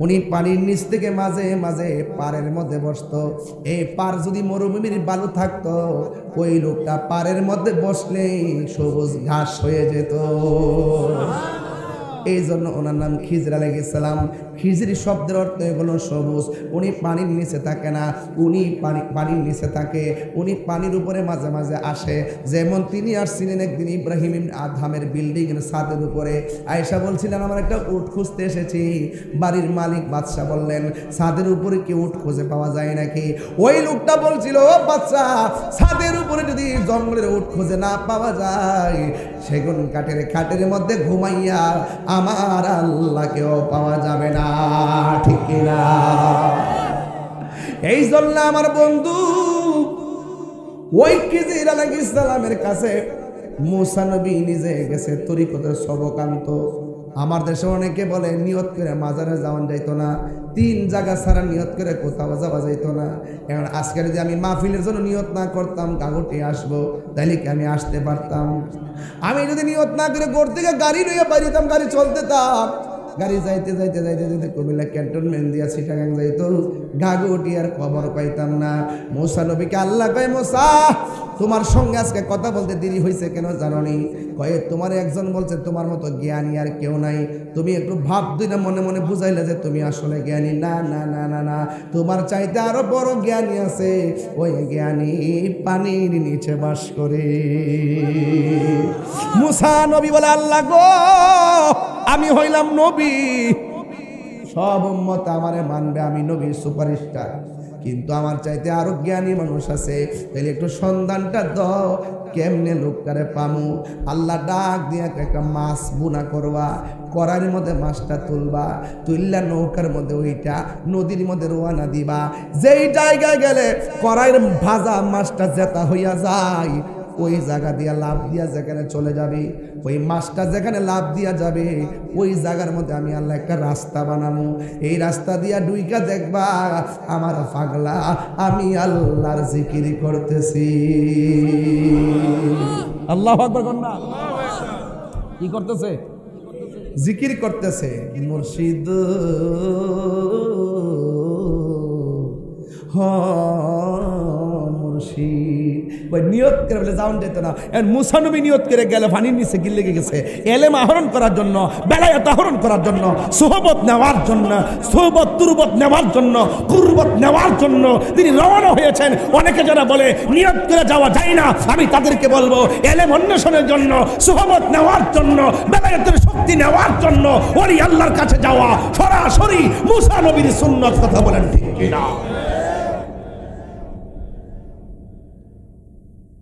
উনি পানির নিচ থেকে মাঝে মাঝে পাড়ের মধ্যে বসতো। এই পাড় যদি মরুভূমির বালু থাকতো, ওই লোকটা পাড়ের মধ্যে বসলেই সবুজ ঘাস হয়ে যেত। এই জন্য ওনার নাম খিজর আলাইহিস সালাম। খিজরি শব্দের অর্থ হলো সবুজ। উনি পানির নিচে থাকে না, উনি পানির নিচে থাকে। উনি পানির উপরে মাঝে মাঝে আসে। যেমন তিনি আসছিলেন একদিন ইব্রাহিম ইবনে আদহামের বিল্ডিং এর ছাদের উপরে। আয়েশা বলছিলেন, আমার একটা উট খুঁজতে এসেছি। বাড়ির মালিক বাদশা বললেন, ছাদের উপরে কি উট খুঁজে পাওয়া যায় নাকি? ওই লোকটা বলছিল, ও বাদশা, ছাদের উপরে যদি জঙ্গলের উট খুঁজে না পাওয়া যায়, সেগুন কাঠের খাটের মধ্যে ঘুমাইয়া আমার আল্লাহকেও পাওয়া যাবে না, ঠিক কিনা? এই জন্য আমার বন্ধু ওই খিজির আলাইহিস সালামের কাছে মুসা নবী নিজে গেছে তরিকতের সবক আনতো। আমার দেশে অনেকে বলে নিয়ত করে মাজারে যাওয়া যাইতো না, 3 জায়গা ছাড়া নিয়ত করে কোথাও যাওয়া যাইতো না। এখন আজকে যদি আমি মাহফিলের জন্য নিয়ত না করতাম গাগুটি আসবো, তাহলে কি আমি আসতে পারতাম? আমি যদি নিয়ত না করে ঘর থেকে গাড়ি লইয়া বাড়িতাম, গাড়ি চলতেতাম, গাড়ি যাইতে যাইতে যাইতে যাইতে কুমিল্লা ক্যান্টনমেন্ট দিয়া চিটাগাং যাইতো, গাগুটি আর খবর পাইতাম না। মুসা নবীকে আল্লাহ কয়, মুসা, তোমার সঙ্গে আজকে কথা বলতে দেরি হয়েছে কেন জানো নি? কয়ে, তোমার একজন বলছে তোমার মতো জ্ঞানী আর কেউ নাই। তুমি একটু ভাব দুই না মনে মনে বুঝাইলে যে তুমি আসলে জ্ঞানী। না না না না না, তোমার চাইতে আরো বড় জ্ঞানী আছে। ওই জ্ঞানী পানির নিচে বাস করে। মুসা নবী বলে, আল্লাহ গো, আমি হইলাম নবী, সব উম্মত আমারে মানবে, আমি নবীর সুপারস্টার, কিন্তু আমার চাইতে আরো জ্ঞানী মানুষ আছে। তাহলে একটু সন্ধানটা দাও, কেমনে লোকটারে পামু? আল্লাহ ডাক দিয়ে একটা মাছ বুনা করবা, কড়াইয়ের মধ্যে মাছটা তুলবা, তুললা নৌকার মধ্যে ওইটা নদীর মধ্যে রওনা দিবা। যেই জায়গায় গেলে কড়াইয়ের ভাজা মাছটা জেতা হইয়া যায়, ওই জায়গা দিয়া লাভ দিয়া যেখানে চলে যাবে, ওই মাছটা যেখানে লাভ দিয়া যাবে, ওই জায়গার মধ্যে আমি আল্লাহ একটা রাস্তা বানাবো। এই রাস্তা দিয়া ডুইকা দেখবা আমার পাগলা আমি আল্লাহর জিকির করতেছি। আল্লাহু আকবার কন্যা কি করতেছে? জিকির করতেছে। মুর্শিদ নিয়ত করে বলে যাওন যেত না। মুসা নবী নিয়ত করে গেলে পানির নিচে গিলে গেছে এলেম আহরণ করার জন্য, বেলায়েত আহরণ করার জন্য, সোহবত নেওয়ার জন্য, সোহবত তুরবত নেওয়ার জন্য, কুরবত নেওয়ার জন্য তিনি রওনা হয়েছেন। অনেকে যারা বলে নিয়ত করে যাওয়া যায় না, আমি তাদেরকে বলবো এলেম অন্বেষণের জন্য, সোহবত নেওয়ার জন্য, বেলায়েতের শক্তি নেওয়ার জন্য ওই আল্লাহর কাছে যাওয়া সরাসরি মুসা নবীর সুন্নাত। কথা বলেন ঠিক কিনা?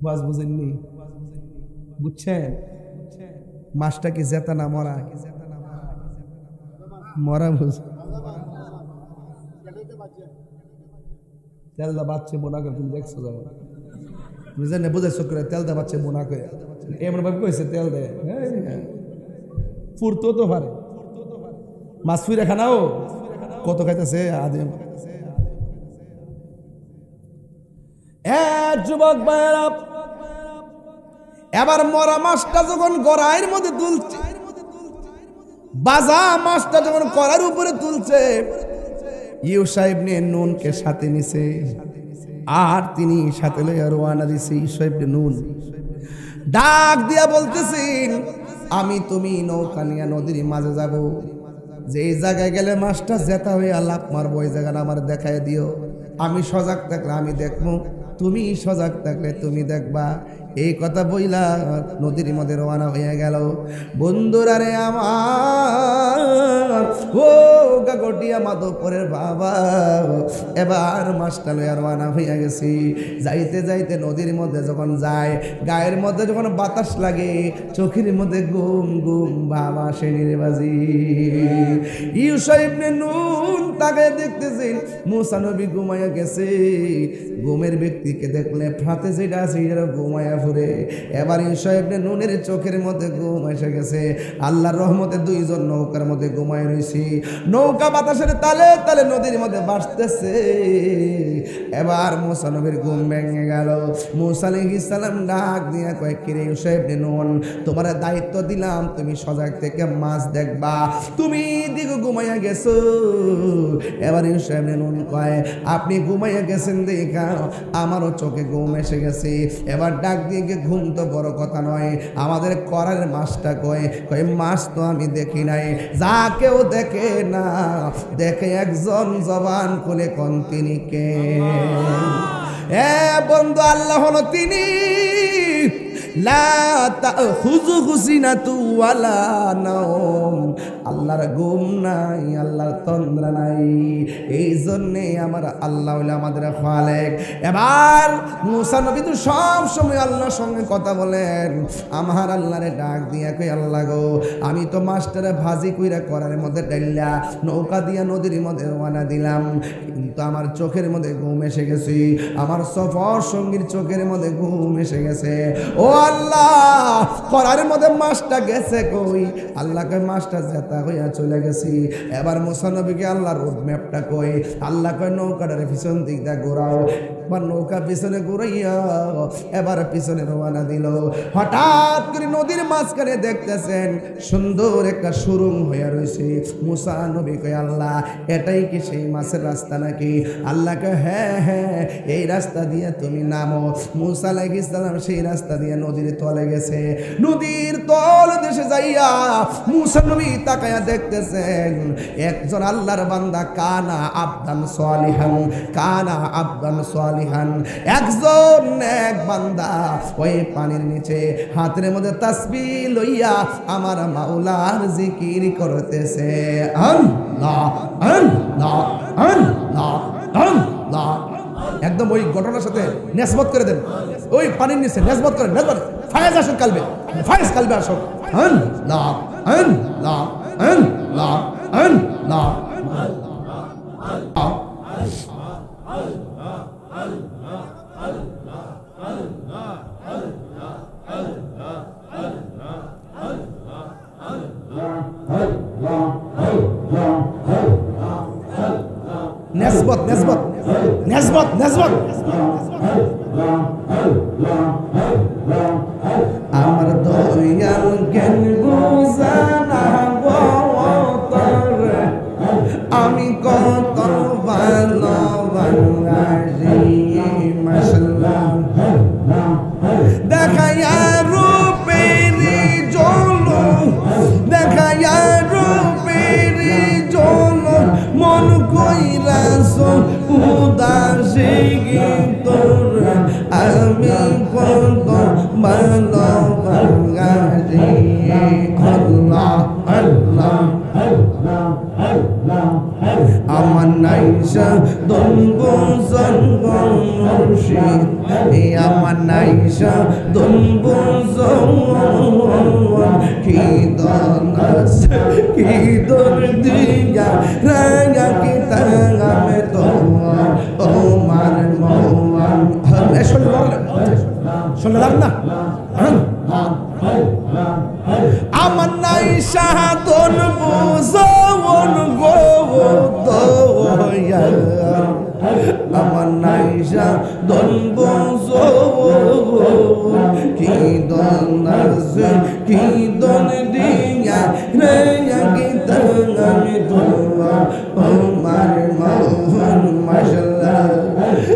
বাস বুঝেননি? বুঝছেন? মাছটা কি জেতা না মরা? মরা বুঝ তেল দা বাচ্চে বোনা করে তুমি দেখছো যাবো বুঝলেন না? বুঝেছো করে তেল দা বাচ্চে বোনা করে এমন ভাবে কইছে তেল দেয় ফুরতো তো পারে মাছ ফুইরা খানাও কত খাইতেছে আদিম। যুবক ভাইরা, এবার মরা মাছটা যখন গড়াইয়ের মধ্যে তুলছে, বাজা মাছটা যখন কড়ার উপরে তুলছে, ইউসা ইবনে নুনকে সাথে নিছে, আর তিনি সাথে লইয়া রওনা দিছে। ইউসা ইবনে নুন ডাক দিয়া বলতেছেন, আমি তুমি নৌকা নিয়ে নদীর মাঝে যাব, যে জায়গায় গেলে মাছটা জেতা হয়ে লাফ মারবো, ওই জায়গাটা আমার দেখায় দিও। আমি সজাগ থাকলে আমি দেখবো, তুমি সজাগ থাকলে তুমি দেখবা। এই কথা বইলা নদীর মধ্যে রওনা হয়ে গেল। বন্ধুরা রে আমার, ও গাগটিয়া মাধবপুরের বাবা, এবার মাছটা লইয়া রওনা হইয়া গেছি। যাইতে যাইতে নদীর মধ্যে যখন যায়, গায়ের মধ্যে যখন বাতাস লাগে, চোখের মধ্যে ঘুম ঘুম ভাব আসে নির্বাজি। ইউসা ইবনে নুন তাকে দেখতেছেন মুসা নবী ঘুমাইয়া গেছে। ঘুমের ব্যক্তিকে দেখলে ফাতে যেটা আছে এটা ঘুমাইয়া ঘুরে। এবার ইউসা ইবনে নুনের চোখের মধ্যে ঘুম এসে গেছে। আল্লাহর রহমতে দুইজন নৌকার মধ্যে ঘুমায় রয়েছি। নৌকা নৌকা বাতাসের তালে তালে নদীর মধ্যে ভাসতেছে। এবার মুসা নবীর ঘুম ভেঙে গেল। মুসা আলাইহিস সালাম ডাক দিয়া কয়, কিরে ইউসুফ ইবনে নুন, তোমার দায়িত্ব দিলাম, তুমি সজাগ থেকে মাছ দেখবা, তুমি দিকে ঘুমাইয়া গেছো। এবার ইউসুফ ইবনে নুন কয়, আপনি ঘুমাইয়া গেছেন দেখা আমারও চোখে ঘুম এসে গেছে। এবার ডাক দিয়ে গিয়ে, ঘুম তো বড় কথা নয়, আমাদের করার মাছটা কয়? কয় মাছ তো আমি দেখি নাই। যা কেউ দেখে না, দেখে একজন জবান খুলে কোন তিনি কে? বন্ধু, আল্লাহ হলো তিনি। আল্লাহর ঘুম নাই, আল্লাহর তন্দ্রা নাই। এই জন্যে আমার আল্লাহ হইলো আমাদের খালেক। এবার মুসা নবী তো সব সময় আল্লাহর সঙ্গে কথা বলেন। আমার আল্লাহরে ডাক দিয়া কই, আল্লাহ গো, আমি তো মাস্টারে ভাজি কইরা করার মধ্যে ডাইলা নৌকা দিয়া নদীর মধ্যে রওনা দিলাম, কিন্তু আমার চোখের মধ্যে ঘুম এসে গেছে, আমার সফর সঙ্গীর চোখের মধ্যে ঘুম এসে গেছে। ও আল্লাহ, করার মধ্যে মাছটা গেছে কই? আল্লাহকে মাছটা জেতা হইয়া চলে গেছি। এবার মুসা নবীকে আল্লাহ রোড ম্যাপটা কই, আল্লাহ কয় নৌকাটারে পিছন দিক দিয়ে ঘোরাও। এবার নৌকা পিছনে ঘুরাইয়া এবার পিছনে রওনা দিল। হঠাৎ করে নদীর মাঝখানে দেখতেছেন সুন্দর একটা সুরুং হইয়া রয়েছে। মুসা নবী কয়, আল্লাহ এটাই কি সেই মাছের রাস্তা নাকি? আল্লাহ কয়, হ্যাঁ হ্যাঁ, এই রাস্তা দিয়ে তুমি নামো। মুসা আলাইহিস সালাম সেই রাস্তা দিয়ে নদীর তলে গেছে। নদীর তল দেশে যাইয়া মুসা নবী তাকায়া দেখতেছেন একজন আল্লাহর বান্দা, কানা আবদান সালিহান, কানা আবদান সালিহান, একজন এক বান্দা ওই পানির নিচে হাতের মধ্যে তাসবিহ লইয়া আমার মাওলার জিকির করতেছে। আল্লাহ আল্লাহ আল্লাহ আল্লাহ। একদম ওই ঘটনার সাথে নেসবত করে দেন, ওই পানির নিচে নেসবত করেন। নেসবত ফায়েজ আসুন কালবে, ফায়েজ কালবে আসুন। আল্লাহ আল্লাহ আল্লাহ আল্লাহ। নেসবত নেসবত নেসবত নেসবত। আমার দয়াল জ্ঞান বুঝানা বতরে, আমি কত ভালোবাসি মাশাআল্লাহ। দেখায়া রূপেরি জলক, দেখায়া রূপেরি জলক, মন কইরাছ উদাসী তোর, আমি কত ভালোবাসি। আল্লাহ আল্লাহ আমার নাইসা দনবুজন মুর্শিদ, আমার নাইসা দনবুজন কি দনাস কি দর দিয়া রায়া কি তাঙ্গামে তোমার ওমার মোমান। শুনলাম না? আমার নাইসা দনবুজন গো দয়া, আমার নাইসা দনবুজন কি দনাস কি দন দিয়া রায়া কি তাঙ্গামে তোমার ওমার মোহন মাশাআল্লাহ।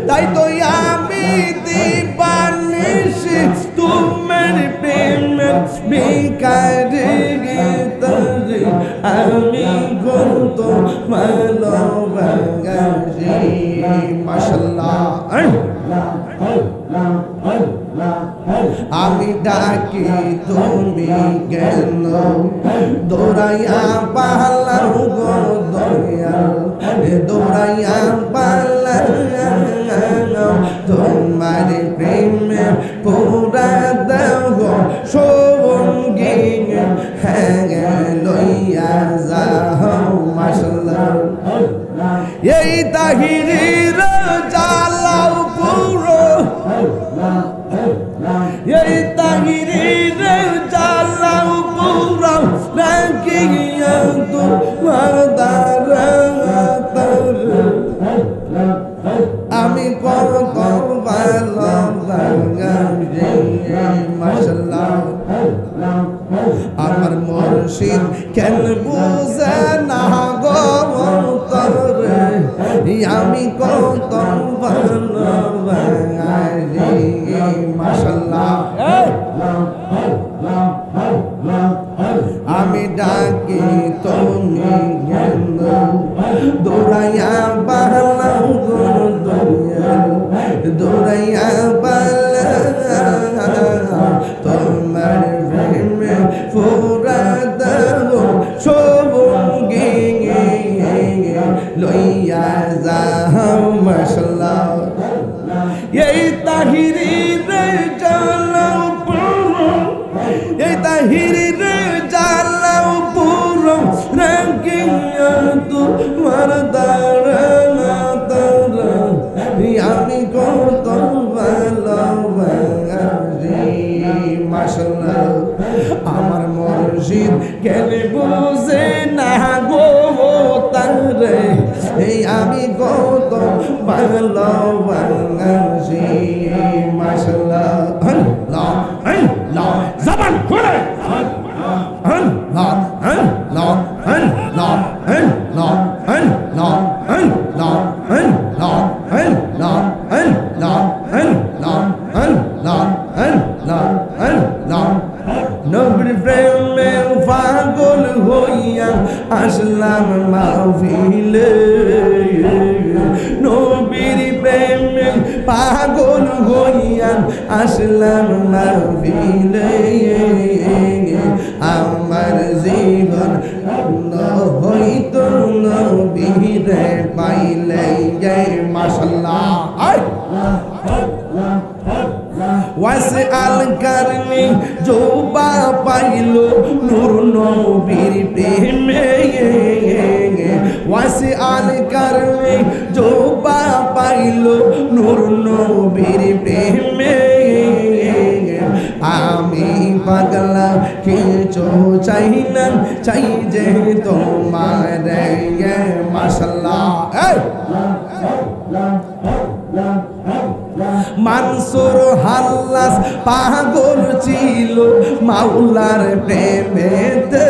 তাই তো আমি দিবানিশি তোমার প্রেমের ভিখারি গীতারি, আমি কত ভালোবাসি মাশাআল্লাহ। আমি ডাকি তুমি কেন দৌড়াইয়া পালাও গো দয়াল, দৌড়াইয়া পালাও তোমার প্রেমে পুরা দাও গো সঙ্গী, হ্যাঁ লইয়া যাও মাশাআল্লাহ। এই তাহিরির জ্বালাও পুরো, এই তাহিরির জ্বালাও পুরো, রাখিয়া তোমার দ্বারা আমি কত ভালোবাসি মাশাআল্লাহ আমি ডাকি তুমি দৌড়াইয়া পালাম দৌড়াইয়া পালাম তোমার প্রেমে পুরা দেব সবঙ্গে লইয়া যাও মাশাআল্লাহ এই তাহিরি রে জালাও পুরো এই তাহিরি রে জালাও পুরো রাঙ্গিয়া তোমার দাঁড়ানা তারা আমি কত ভালোবাসি মাশাআল্লাহ আমার মুর্শিদ কেনে বুঝে না গো তারে এই আমি কত ভালোবাসি মাশাআল্লাহ আল্লাহ আল্লাহ জবান খুলে আল্লাহ আল্লাহ আল্লাহ আল্লাহ আল্লাহ আল্লাহ আল্লাহ আল্লাহ আল্লাহ আল্লাহ আল্লাহ আল্লাহ আল্লাহ নবীর প্রেমে পাগল হইয়া আসলাম মাহফিলে নবীর প্রেমে পাগল হইয়া আসলাম মাহফিলে আমার জীবন হইতো নবীরে পাইলে মাশাআল্লাহ ওয়াসে আল কারনি জোবা পাইলো নূর নবীর প্রেমে ওয়াসে আল কারনি জোবা পাইলো নূর নবীর প্রেমে আমি পাগলা কিছু চাই না চাই যে তোমার মাশাআল্লাহ মানসুর হাল্লাস পাগল ছিল মাওলার প্রেমেতে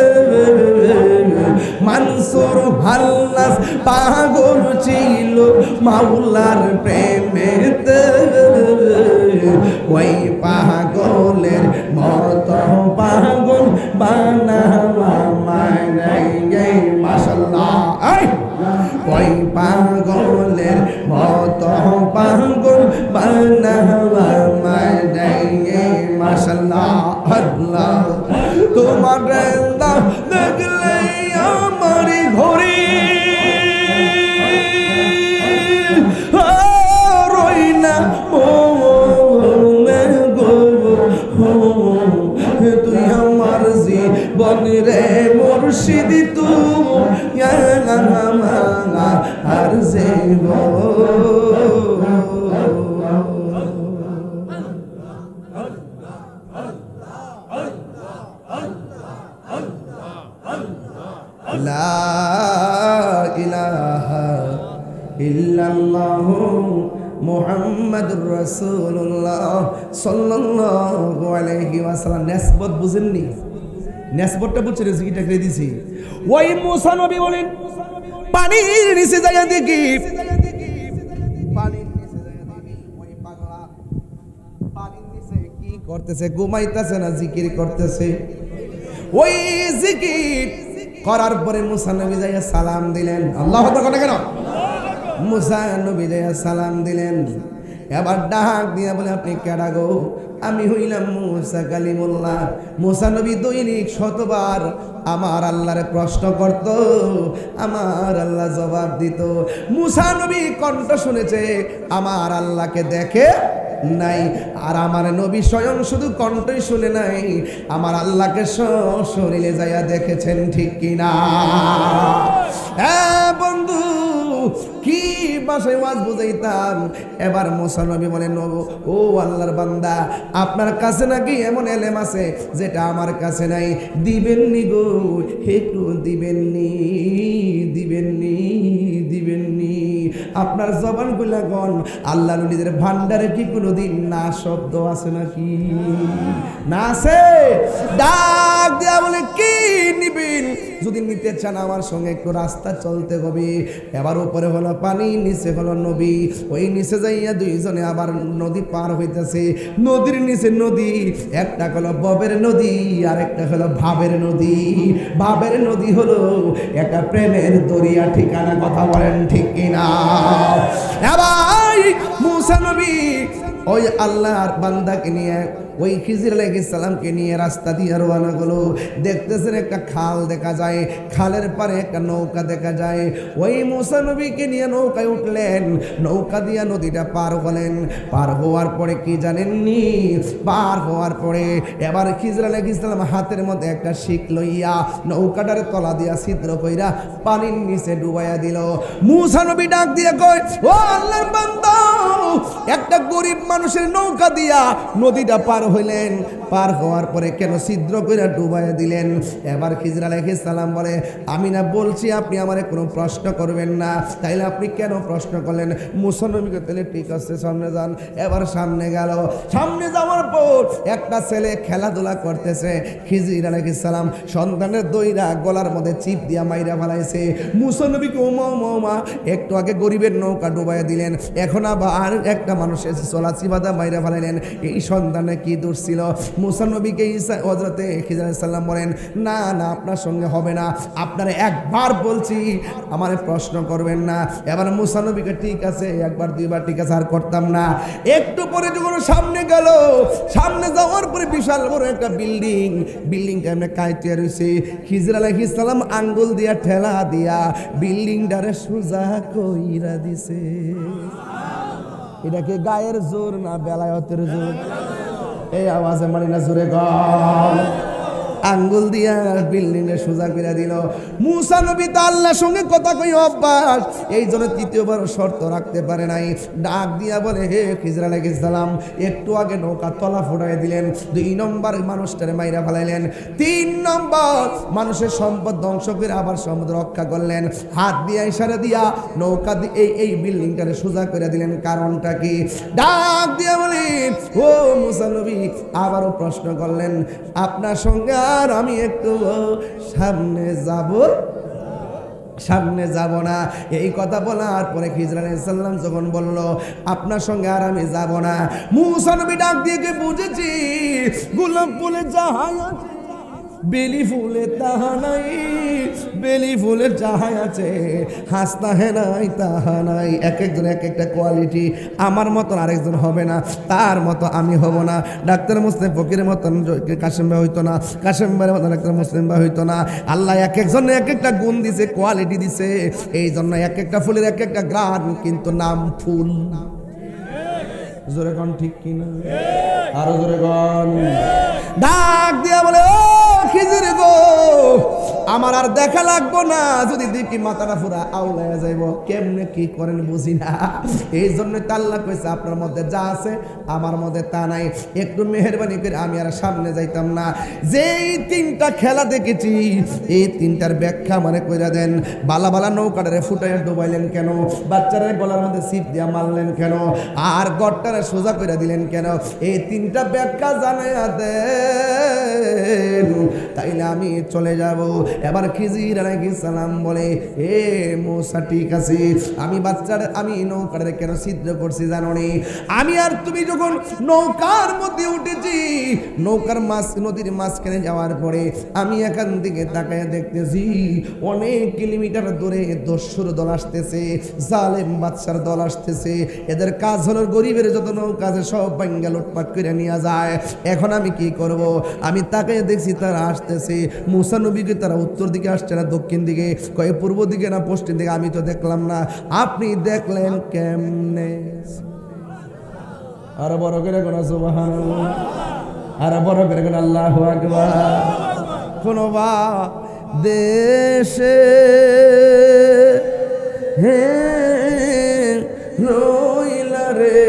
মানসুর হাল্লাস পাগল ছিল মাওলার প্রেমেতে ওই পাগলের মত পাগল বানাওয়া মানাই মাশাআল্লাহ ওই পাগলের মত পাগল বানাওয়া মানাই মাশাআল্লাহ আল্লাহ তোমার দাও দেখলে আমার ঘরে রই না তুই আমার জীবন রে মুর্শিদ তুই আর জীবন লা ইলাহা ইল্লাল্লাহু মুহাম্মাদুর রাসূলুল্লাহ সাল্লাল্লাহু আলাইহি ওয়াসাল্লাম। নিসবত বুঝেননি? নিসবতটা বুঝছেন? জিকিটা করে দিছি। ওই মুসা নবী বলেন পানির নিচে যাইয়া দেখি, পানির নিচে যাইয়া দেখি ওই পাগলা পানির নিচে কি করতেছে? ঘুমাইতেছে না জিকির করতেছে? ওই জিকির করার পরে মুসা নবী যাইয়া সালাম দিলেন। আল্লাহু আকবার কেন? মুসা নবী যাইয়া সালাম দিলেন। এবার ডাক দিয়া বলে আপনি কেডা গো? আমি হইলাম মুসা কালিমুল্লাহ। মুসা নবী দৈনিক শতবার আমার আল্লাহরে প্রশ্ন করত, আমার আল্লাহ জবাব দিত। মুসা নবী কণ্ঠ শুনেছে, আমার আল্লাহকে দেখে নাই। আর আমার নবী স্বয়ং শুধু কণ্ঠই শুনে নাই, আমার আল্লাহকে শরীরে যাইয়া দেখেছেন, ঠিক কিনা? হ্যাঁ বন্ধু, কি ভাষায় ওয়াজ বুঝাইতাম। এবার মুসা নবী বলেন, ও আল্লাহর বান্দা, আপনার কাছে নাকি এমন এলেম আছে যেটা আমার কাছে নাই, দিবেননি গো, একটু দিবেননি, দিবেননি, দিবেননি। আপনার জবান গুলা গন আল্লাহ নবীদের ভান্ডারে কি কোনোদিন না শব্দ আছে নাকি? না আছে? ডাক দেয়া বলে কি নিবেন? যদি নিতে চান আমার সঙ্গে একটু রাস্তা চলতে হবে। এবার উপরে হলো পানি, নিচে হলো নবী। ওই নিচে যাইয়া দুইজনে আবার নদী পার হইতেছে। নদীর নিচে নদী, একটা হলো ববের নদী আর একটা হলো ভাবের নদী। ভাবের নদী হলো একটা প্রেমের দরিয়া, ঠিকানা কথা বলেন ঠিক কিনা? এবার মুসা নবী ওই আল্লাহর বান্দাকে নিয়ে ওই খিজির আলাইহিস সালামকে নিয়ে রাস্তা দিয়ে রওনা হলো। দেখতেছেন একটা খাল দেখা যায়, খালের পারে একটা নৌকা দেখা যায়। ওই মুসা নবীকে নিয়ে নৌকায় উঠলেন, নৌকা দিয়া নদীটা পার হলেন। পার হওয়ার পরে কি জানেননি? পার হওয়ার পরে এবার খিজির আলাইহিস সালাম হাতের মধ্যে একটা শিক লইয়া নৌকাটার তলা দিয়া ছিদ্র কইরা পানির নিচে ডুবাইয়া দিল। মুসা নবী ডাক দিয়ে কয়, ও আল্লাহর বান্দা, একটা গরিব মানুষের নৌকা দিয়া নদীটা পার হইলেন, পার হওয়ার পরে কেন ছিদ্র করে ডুবাইয়া দিলেন? এবার খিজির আলাইহিস সালাম বলে, আমি না বলছি আপনি আমারে কোনো প্রশ্ন করবেন না, তাইলে আপনি কেন প্রশ্ন করলেন? মুসা নবীকে তাহলে ঠিক আছে সামনে যান। এবার সামনে গেল। সামনে যাওয়ার পর একটা ছেলে খেলাধুলা করতেছে। খিজির আলাইহিস সালাম সন্তানের দইরা গলার মধ্যে চিপ দিয়া মাইরা ফেলাইছে। মুসা নবীকে ওমা ওমা একটু আগে গরিবের নৌকা ডুবাইয়া দিলেন, এখন আবার একটা মানুষের চলা চিবাদা মাইরা ফেলাইলেন। এই সন্তানে কি দোষ ছিল? মুসা নবীকে হযরতে খিজির আলাইহিস সালাম বলেন, না না আপনার সঙ্গে হবে না, আপনারা একবার বলছি আমারে প্রশ্ন করবেন না। এবার মুসা নবীকে ঠিক আছে একবার দুইবার ঠিক আছে আর করতাম না। একটু পরে যখন সামনে গেল, সামনে যাওয়ার পরে বিশাল বড় একটা বিল্ডিং, বিল্ডিংটা এমনি কাইতে রইছে। খিজির আলাইহিস সালাম আঙ্গুল দিয়া ঠেলা দিয়া বিল্ডিংটারে সোজা কইরা দিছে। এটা কি গায়ের জোর না বেলায়েতের জোর? এই আওয়াজে মানি না জোরে গল। আঙ্গুল দিয়া বিল্ডিং এ সোজা করে দিল। মুসা নবী তো আল্লাহর সঙ্গে কথা কই অভ্যাস, এই জন্য তৃতীয়বার শর্ত রাখতে পারে নাই। ডাক দিয়া বলে, হে খিজির আলাইহিস সালাম, একটু আগে নৌকা তলা ফুটাই দিলেন, 2 নম্বর মানুষটারে মাইরা ফেলাইলেন, 3 নম্বর মানুষের সম্পদ ধ্বংস করে আবার সম্পদ রক্ষা করলেন। হাত দিয়া ইশারা দিয়া নৌকা দিয়ে এই বিল্ডিংটারে সোজা করে দিলেন। কারণটা কি? ডাক দিয়া বলেন, ও মুসা নবী, আবারও প্রশ্ন করলেন, আপনার সঙ্গে আর আমি একটু সামনে যাব না। এই কথা বলার পরে খিজির আলাইহিস সালাম যখন বলল, আপনার সঙ্গে আর আমি যাব না, মুসা নবী ডাক দিয়ে বুঝেছি গোলাপ ফুলে যাহাই আছে বেলি ফুলে তাহা নাই, বেলি ফুলের যাহাই আছে হাসতা হে নাই তাহা নাই। এক একজন এক একটা কোয়ালিটি। আমার মতন আরেকজন হবে না, তার মতো আমি হব না। ডাক্তার মুসলিম ফকিরের মতন কাশেম ভাই হইতো না, কাশেম ভাইয়ের মতন ডাক্তার মুসলিম ভাই হইতো না। আল্লাহ এক একজনে এক একটা গুণ দিছে, কোয়ালিটি দিছে। এই জন্য এক একটা ফুলের এক একটা গ্রান, কিন্তু নাম ফুল। জোরে কোন ঠিক কিনা? আরো জোরে কোন। ডাক দিয়া বলে, ও খিজির গো, আমার আর দেখা লাগবো না, যদি দেখি মাথাটা পুরা আউলাইয়া যাইব। কেমনে কি করেন বুঝি না। এই জন্য আল্লাহ কইছে, আপনার মধ্যে যা আছে আমার মধ্যে তা নাই। একটু মেহেরবানি করে আমি আর সামনে যাইতাম না। যেই 3টা খেলা দেখেছি, এই 3টার ব্যাখ্যা মানে কইরা দেন। বালা বালা নৌকাটারে ফুটাইয়া ডুবাইলেন কেন? বাচ্চারা গলার মধ্যে সিপ দিয়া মারলেন কেন? আর গড়টারে সোজা কইরা দিলেন কেন? এই 3টা ব্যাখ্যা জানাইয়া দেন, তাইলে আমি চলে যাব। এবার খিজির আলাইহিস সালাম বলে, এ মুসা ঠিক আছে, আমি নৌকাটারে কেন ছিদ্র করছি জানো নি? আমি আর তুমি যখন নৌকার মধ্যে উঠেছি, নৌকার নদীর মাঝখানে যাওয়ার পরে আমি এখান থেকে তাকায় দেখতেছি অনেক কিলোমিটার দূরে দস্যুর দল আসতেছে, জালেম বাদশার দল আসতেছে। এদের কাজ হলো গরিবের যত নৌকা আছে সব ভাঙ্গা লুটপাট করে নিয়ে যায়। এখন আমি কি করব? আমি তাকায় দেখছি তারা আসতেছে। মুসা নবীকে তারা উত্তর দিকে আসছে না দক্ষিণ দিকে, কয়ে পূর্ব দিকে না পশ্চিম দিকে, আমি তো দেখলাম না। আপনি দেখলেন কেমনে? আর বড় করে কোন সুবহানাল্লাহ, আর বড় করে কোন আল্লাহু আকবার। কোন বা দেশে হে রইলা রে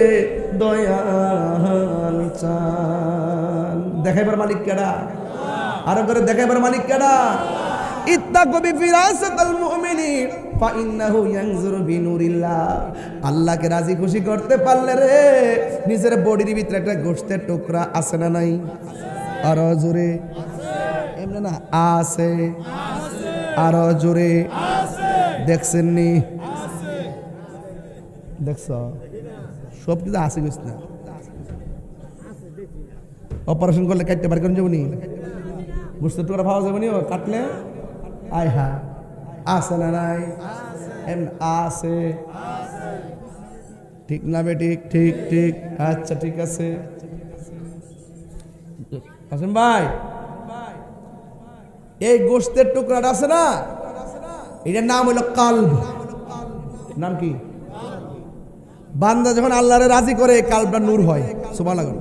দয়াল চান। দেখাইবার মালিক কেডা? আরো করে দেখাইবার মালিক কেডা? ইত্তাকু বিফিরাসাতিল মুমিনিন ফাইন্নাহু ইয়ানজুরু বিনুরিল্লাহ। আল্লাহকে রাজি খুশি করতে পারলে রে নিজের বডির ভিতরে একটা গোশতের টুকরা আছে না নাই? আরো জোরে এমনি না আছে, আরো জোরে দেখছেন নি? দেখছ সব কিছু আছে গেছ না, অপারেশন করলে কাটতে পারে কেন যাবনি? গোশতের টুকরা পাওয়া যাবে নি কাটলে? আয় হা আছে না নাই? আছে, ঠিক না বে? ঠিক ঠিক ঠিক, আচ্ছা ঠিক আছে। আসেন ভাই, এই গোশতের টুকরাটা আছে না, এটার নাম হলো কালব। নাম কি? বান্দা যখন আল্লাহরে রাজি করে কালবটা নূর হয়। সুবহানাল্লাহ,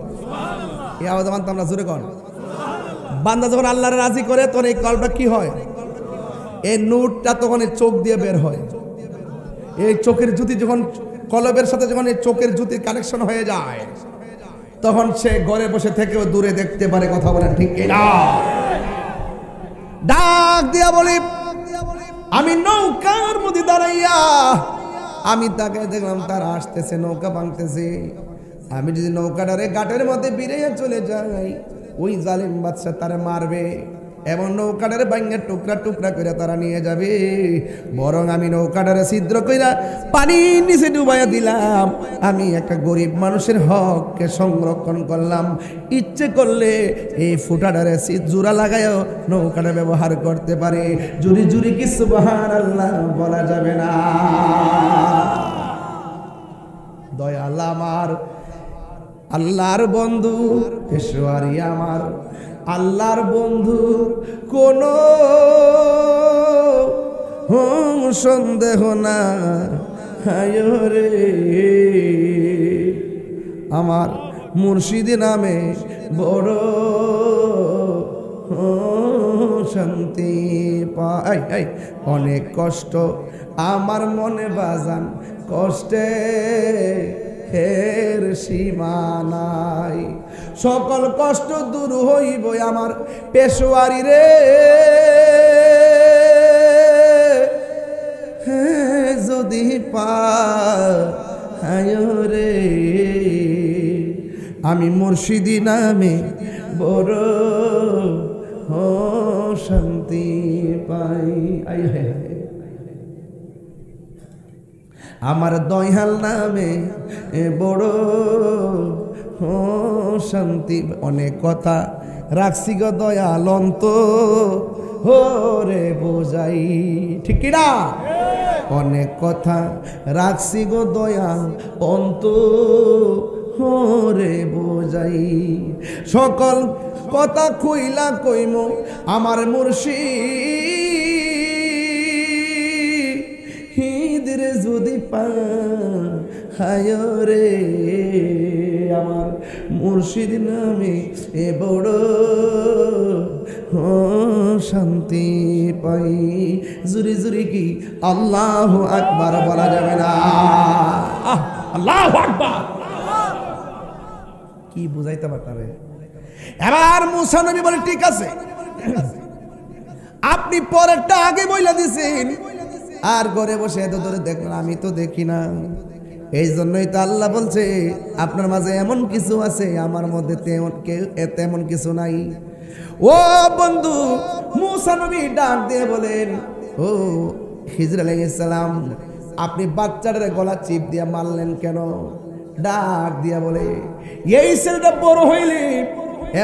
এই আওয়াজ মানতাম না, জোরে কর। বান্দা যখন আল্লাহরে রাজি করে তখন এই কালবটা কি হয়? এই নূরটা তখন এই চোখ দিয়ে বের হয়। এই চোখের জ্যোতি যখন কলবের সাথে যখন এই চোখের জ্যোতির কানেকশন হয়ে যায়, তখন সে ঘরে বসে থেকেও দূরে দেখতে পারে। কথা বলেন ঠিক কিনা? ডাক দিয়া বলি, আমি নৌকার মধ্যে দাঁড়াইয়া আমি তাকে দেখলাম, তারা আসতেছে, নৌকা ভাঙতেছে। আমি যদি নৌকাটারে ঘাটের মধ্যে বিড়াইয়া চলে যাই, ওই জালিম বাদশা তারা মারবে এবং নৌকাটারে ভাঙা টুকরা টুকরা করে তারা নিয়ে যাবে। বরং আমি নৌকাটারে ছিদ্র কইরা পানির নিচে ডুবাইয়া দিলাম। আমি একটা গরিব মানুষের হককে সংরক্ষণ করলাম। ইচ্ছে করলে এই ফুটাটারে জোড়া লাগায়ও নৌকাটা ব্যবহার করতে পারে। জুরি জুরি কি সুবহানাল্লাহ বলা যাবে না? দয়াল আমার, আল্লাহর বন্ধু পেশোয়ারি আমার, আল্লাহর বন্ধু কোনো সন্দেহ না রে। আমার মুর্শিদ নামে বড় শান্তি পাই। অনেক কষ্ট আমার মনে বাজান, কষ্টে হের সীমা নাই। সকল কষ্ট দূর হইব আমার পেশোয়ারি রে, যদি পায় রে। আমি মুর্শিদি নামে বড় শান্তি পাই। আই হে, আমার দয়াল নামে বড় শান্তি। অনেক কথা রাখছি গো দয়াল অন্ত হরে বোঝাই, ঠিক কিনা? অনেক কথা রাখছি গো দয়াল অন্ত হরে বোঝাই। সকল কথা কইলা কইম আমার মুর্শিদ রে, যদি পায় রে। আমার মুর্শিদ নামে এ বড় শান্তি পাই। জুরি জুরি কি আল্লাহু আকবার বলা যাবে না? আল্লাহু আকবার কি বুঝাইতে পারবে? এবার মুসা নবী বলে, ঠিক আছে, আপনি পরেরটা আগে বইলা দিছেন, আর ঘরে বসে এত ধরে দেখলেন, আমি তো দেখি না। এই জন্যই তো আল্লাহ বলছে আপনার মাঝে এমন কিছু আছে, আমার মধ্যে তেমন কিছু নাই। ও বন্ধু, মুসা নবী ডাক দিয়ে বলেন, ও খিজর আলাইহিস সালাম, আপনি বাচ্চাটার গলা চিপ দিয়ে মারলেন কেন? ডাক দিয়া বলে, এই ছেলেটা বড় হইলে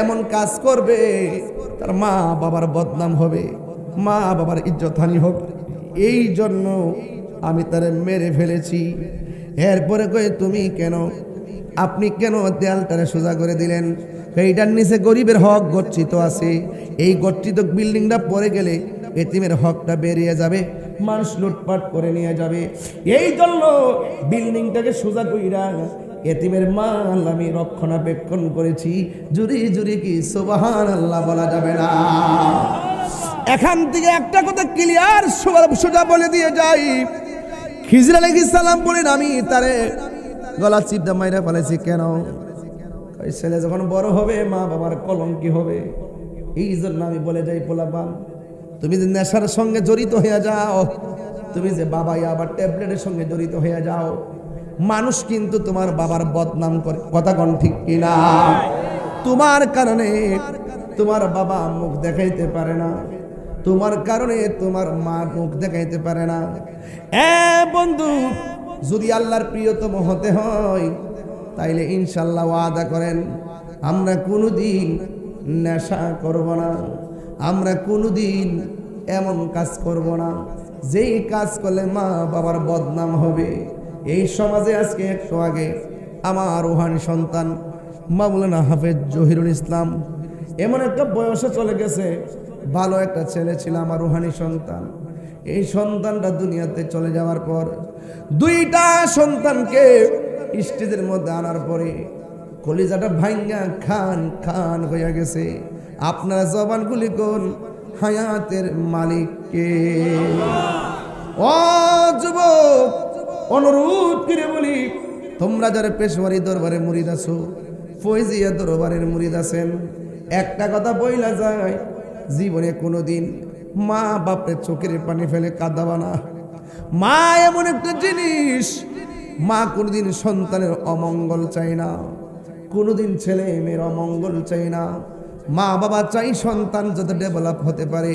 এমন কাজ করবে, তার মা বাবার বদনাম হবে, মা বাবার ইজ্জতহানি হবে, এই জন্য আমি তারে মেরে ফেলেছি। এরপরে কয়ে, তুমি কেন, আপনি কেন দেয়ালটারে সোজা করে দিলেন? এইটার নিচে গরিবের হক গচ্ছিত আছে, এই গচ্ছিত বিল্ডিংটা পড়ে গেলে এতিমের হকটা বেরিয়ে যাবে, মানুষ লুটপাট করে নিয়ে যাবে, এই জন্য বিল্ডিংটাকে সোজা কইরা এতিমের মাল আমি রক্ষণাবেক্ষণ করেছি। জুরি জুরি কি সুবহানাল্লাহ বলা যাবে না? এখান থেকে একটা কথা ক্লিয়ার সোজা বলে দিয়ে যাই, খিজর আলাইহিস সালাম বলেন, আমি তারে গলা চিপটা মাইরা ফেলেছি কেন? ওই ছেলে যখন বড় হবে মা বাবার কলঙ্কি হবে, এই জন্য আমি বলে যাই, পোলাপান তুমি যদি নেশার সঙ্গে জড়িত হয়ে যাও, তুমি যে বাবাই আবার ট্যাবলেটের সঙ্গে জড়িত হয়ে যাও, মানুষ কিন্তু তোমার বাবার বদনাম করে। কথা কোন ঠিক কিনা? তোমার কারণে তোমার বাবা মুখ দেখাইতে পারে না, তোমার কারণে তোমার মা মুখ দেখাইতে পারে না। বন্ধু, যদি আল্লাহর প্রিয়তম হতে হয় তাইলে ইনশাল্লাহ ওয়াদা করেন আমরা কোনোদিন নেশা করব না, আমরা কোনোদিন এমন কাজ করব না যেই কাজ করলে মা বাবার বদনাম হবে। এই সমাজে আজকে একটু আগে আমার রুহানি সন্তান মাওলানা হাফেজ জহিরুল ইসলাম এমন একটা বয়সে চলে গেছে, ভালো একটা ছেলে ছিল আমার রুহানি সন্তান। এই সন্তানটা দুনিয়াতে চলে যাওয়ার পর দুইটা সন্তানকে স্টেজের মধ্যে আনার পরে কলিজাটা ভাঙ্গা খান খান হয়ে গেছে। আপনারা জবানগুলি কোন হায়াতের মালিককে? ও যুবক, অনুরোধ করে বলি, তোমরা যারা পেশোয়ারি দরবারে মুরিদ আছো, ফয়জিয়া দরবারের মুরিদ আছেন, একটা কথা বইলা যায়, জীবনে কোনোদিন মা বাপের চোখের পানি ফেলে কাঁদাবা না। মা এমন একটা জিনিস, মা কোনোদিন সন্তানের অমঙ্গল চাই না, কোনোদিন ছেলে মেয়ের অমঙ্গল চাই না। মা বাবা চাই সন্তান যাতে ডেভেলপ হতে পারে,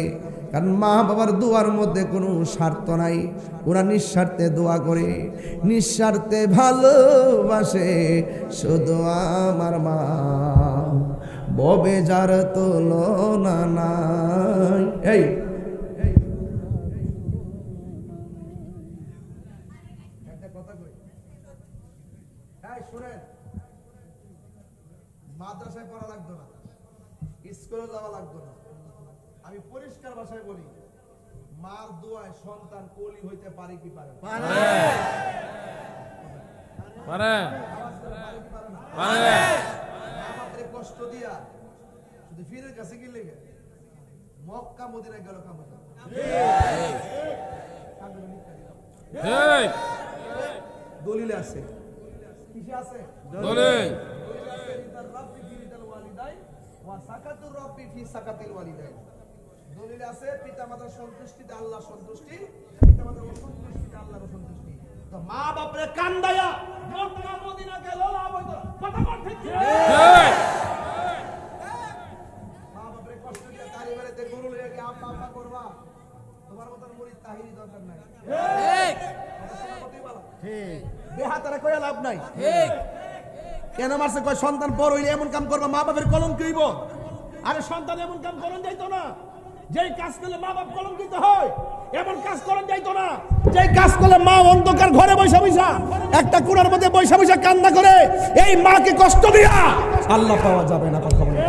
কারণ মা বাবার দোয়ার মধ্যে কোনো স্বার্থ নাই। ওরা নিঃস্বার্থে দোয়া করে, নিঃস্বার্থে ভালোবাসে শুধু আমার মা, ববে যার তুলনা নাই। এই শুনেন, মাদ্রাসায় পড়া লাগতো না, স্কুলে যাওয়া লাগতো না। আমি পরিষ্কার ভাষায় বলি, মার দোয়ায় সন্তান কলি হইতে পারে কি পারে? আমাদের কষ্ট দিয়া শুধু ফিরের কাছে গেলে মক্কা মদিনায় গেল কাম হতো। দলিলে আছে, কিসে আছে? দলিল। দলিলে আছে পিতামাতার সন্তুষ্টিতে আল্লাহ সন্তুষ্টি, পিতামাতার অসন্তুষ্টিতে আল্লাহর অসন্তুষ্টি। তো মা বাপরে কান্দায়া মক্কা মদিনা গেল লাভ হইতো। কথা বল ঠিক ঠিক। মা বাপরে কষ্ট দিয়ে তারি বাড়িতে গরু লইয়া গিয়ে আব্বা আব্বা করবা, তোমার মতন মুরিদ তাহিরি দরকার নাই। ঠিক ঠিক। বেহাতারা কইয়া লাভ নাই। ঠিক। কেন মারছে? কয় সন্তান বড় হইলে এমন কাম করবা মা বাপের কলঙ্ক হইব। আরে সন্তান এমন কাম করন যাইতো না, যেই কাজ করলে মা বাপ কলঙ্কিত হয় এমন কাজ করন যাইতো না। যেই কাজ করলে মা অন্ধকার ঘরে বৈশা বৈশা একটা কোণার মধ্যে বৈশা বৈশা কান্না করে এই মাকে কষ্ট দিয়া আল্লাহ পাওয়া যাবে না। কথা বলে।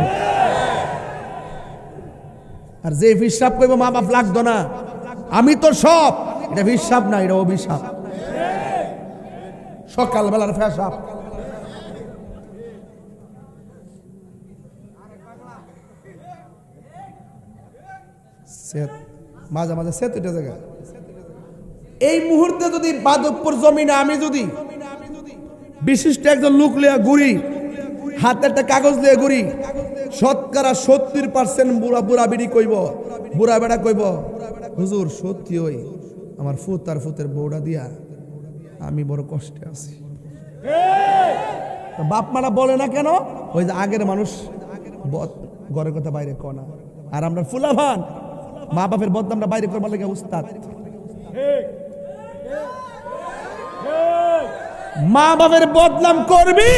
আর যে হিসাব কইব মা বাপ লাগতো না, আমি তো সব, এটা হিসাব না, এটা অভিশাপ। সকালবেলার ফেসাব। মাঝে মাঝে সেত উঠে জায়গা। এই মুহূর্তে যদি বাদকপুর জমিনে আমি যদি বিশিষ্ট একজন লোক লিয়া ঘুরি, হাতে একটা কাগজ লিয়ে ঘুরি, শতকরা 70% বুড়া বুড়া বিড়ি কইব, বুড়া বেড়া কইব, হুজুর সত্যি ওই আমার ফুত আর ফুতের বউটা দিয়া আমি বড় কষ্টে আছি। বাপ মারা বলে না কেন? ওই যে আগের মানুষ ঘরের কথা বাইরে কনা, আর আমরা ফুলাভান মা বাপের বদনামটা বাইরে করবার লাগে উস্তাদ। মা বাপের বদনাম করবি,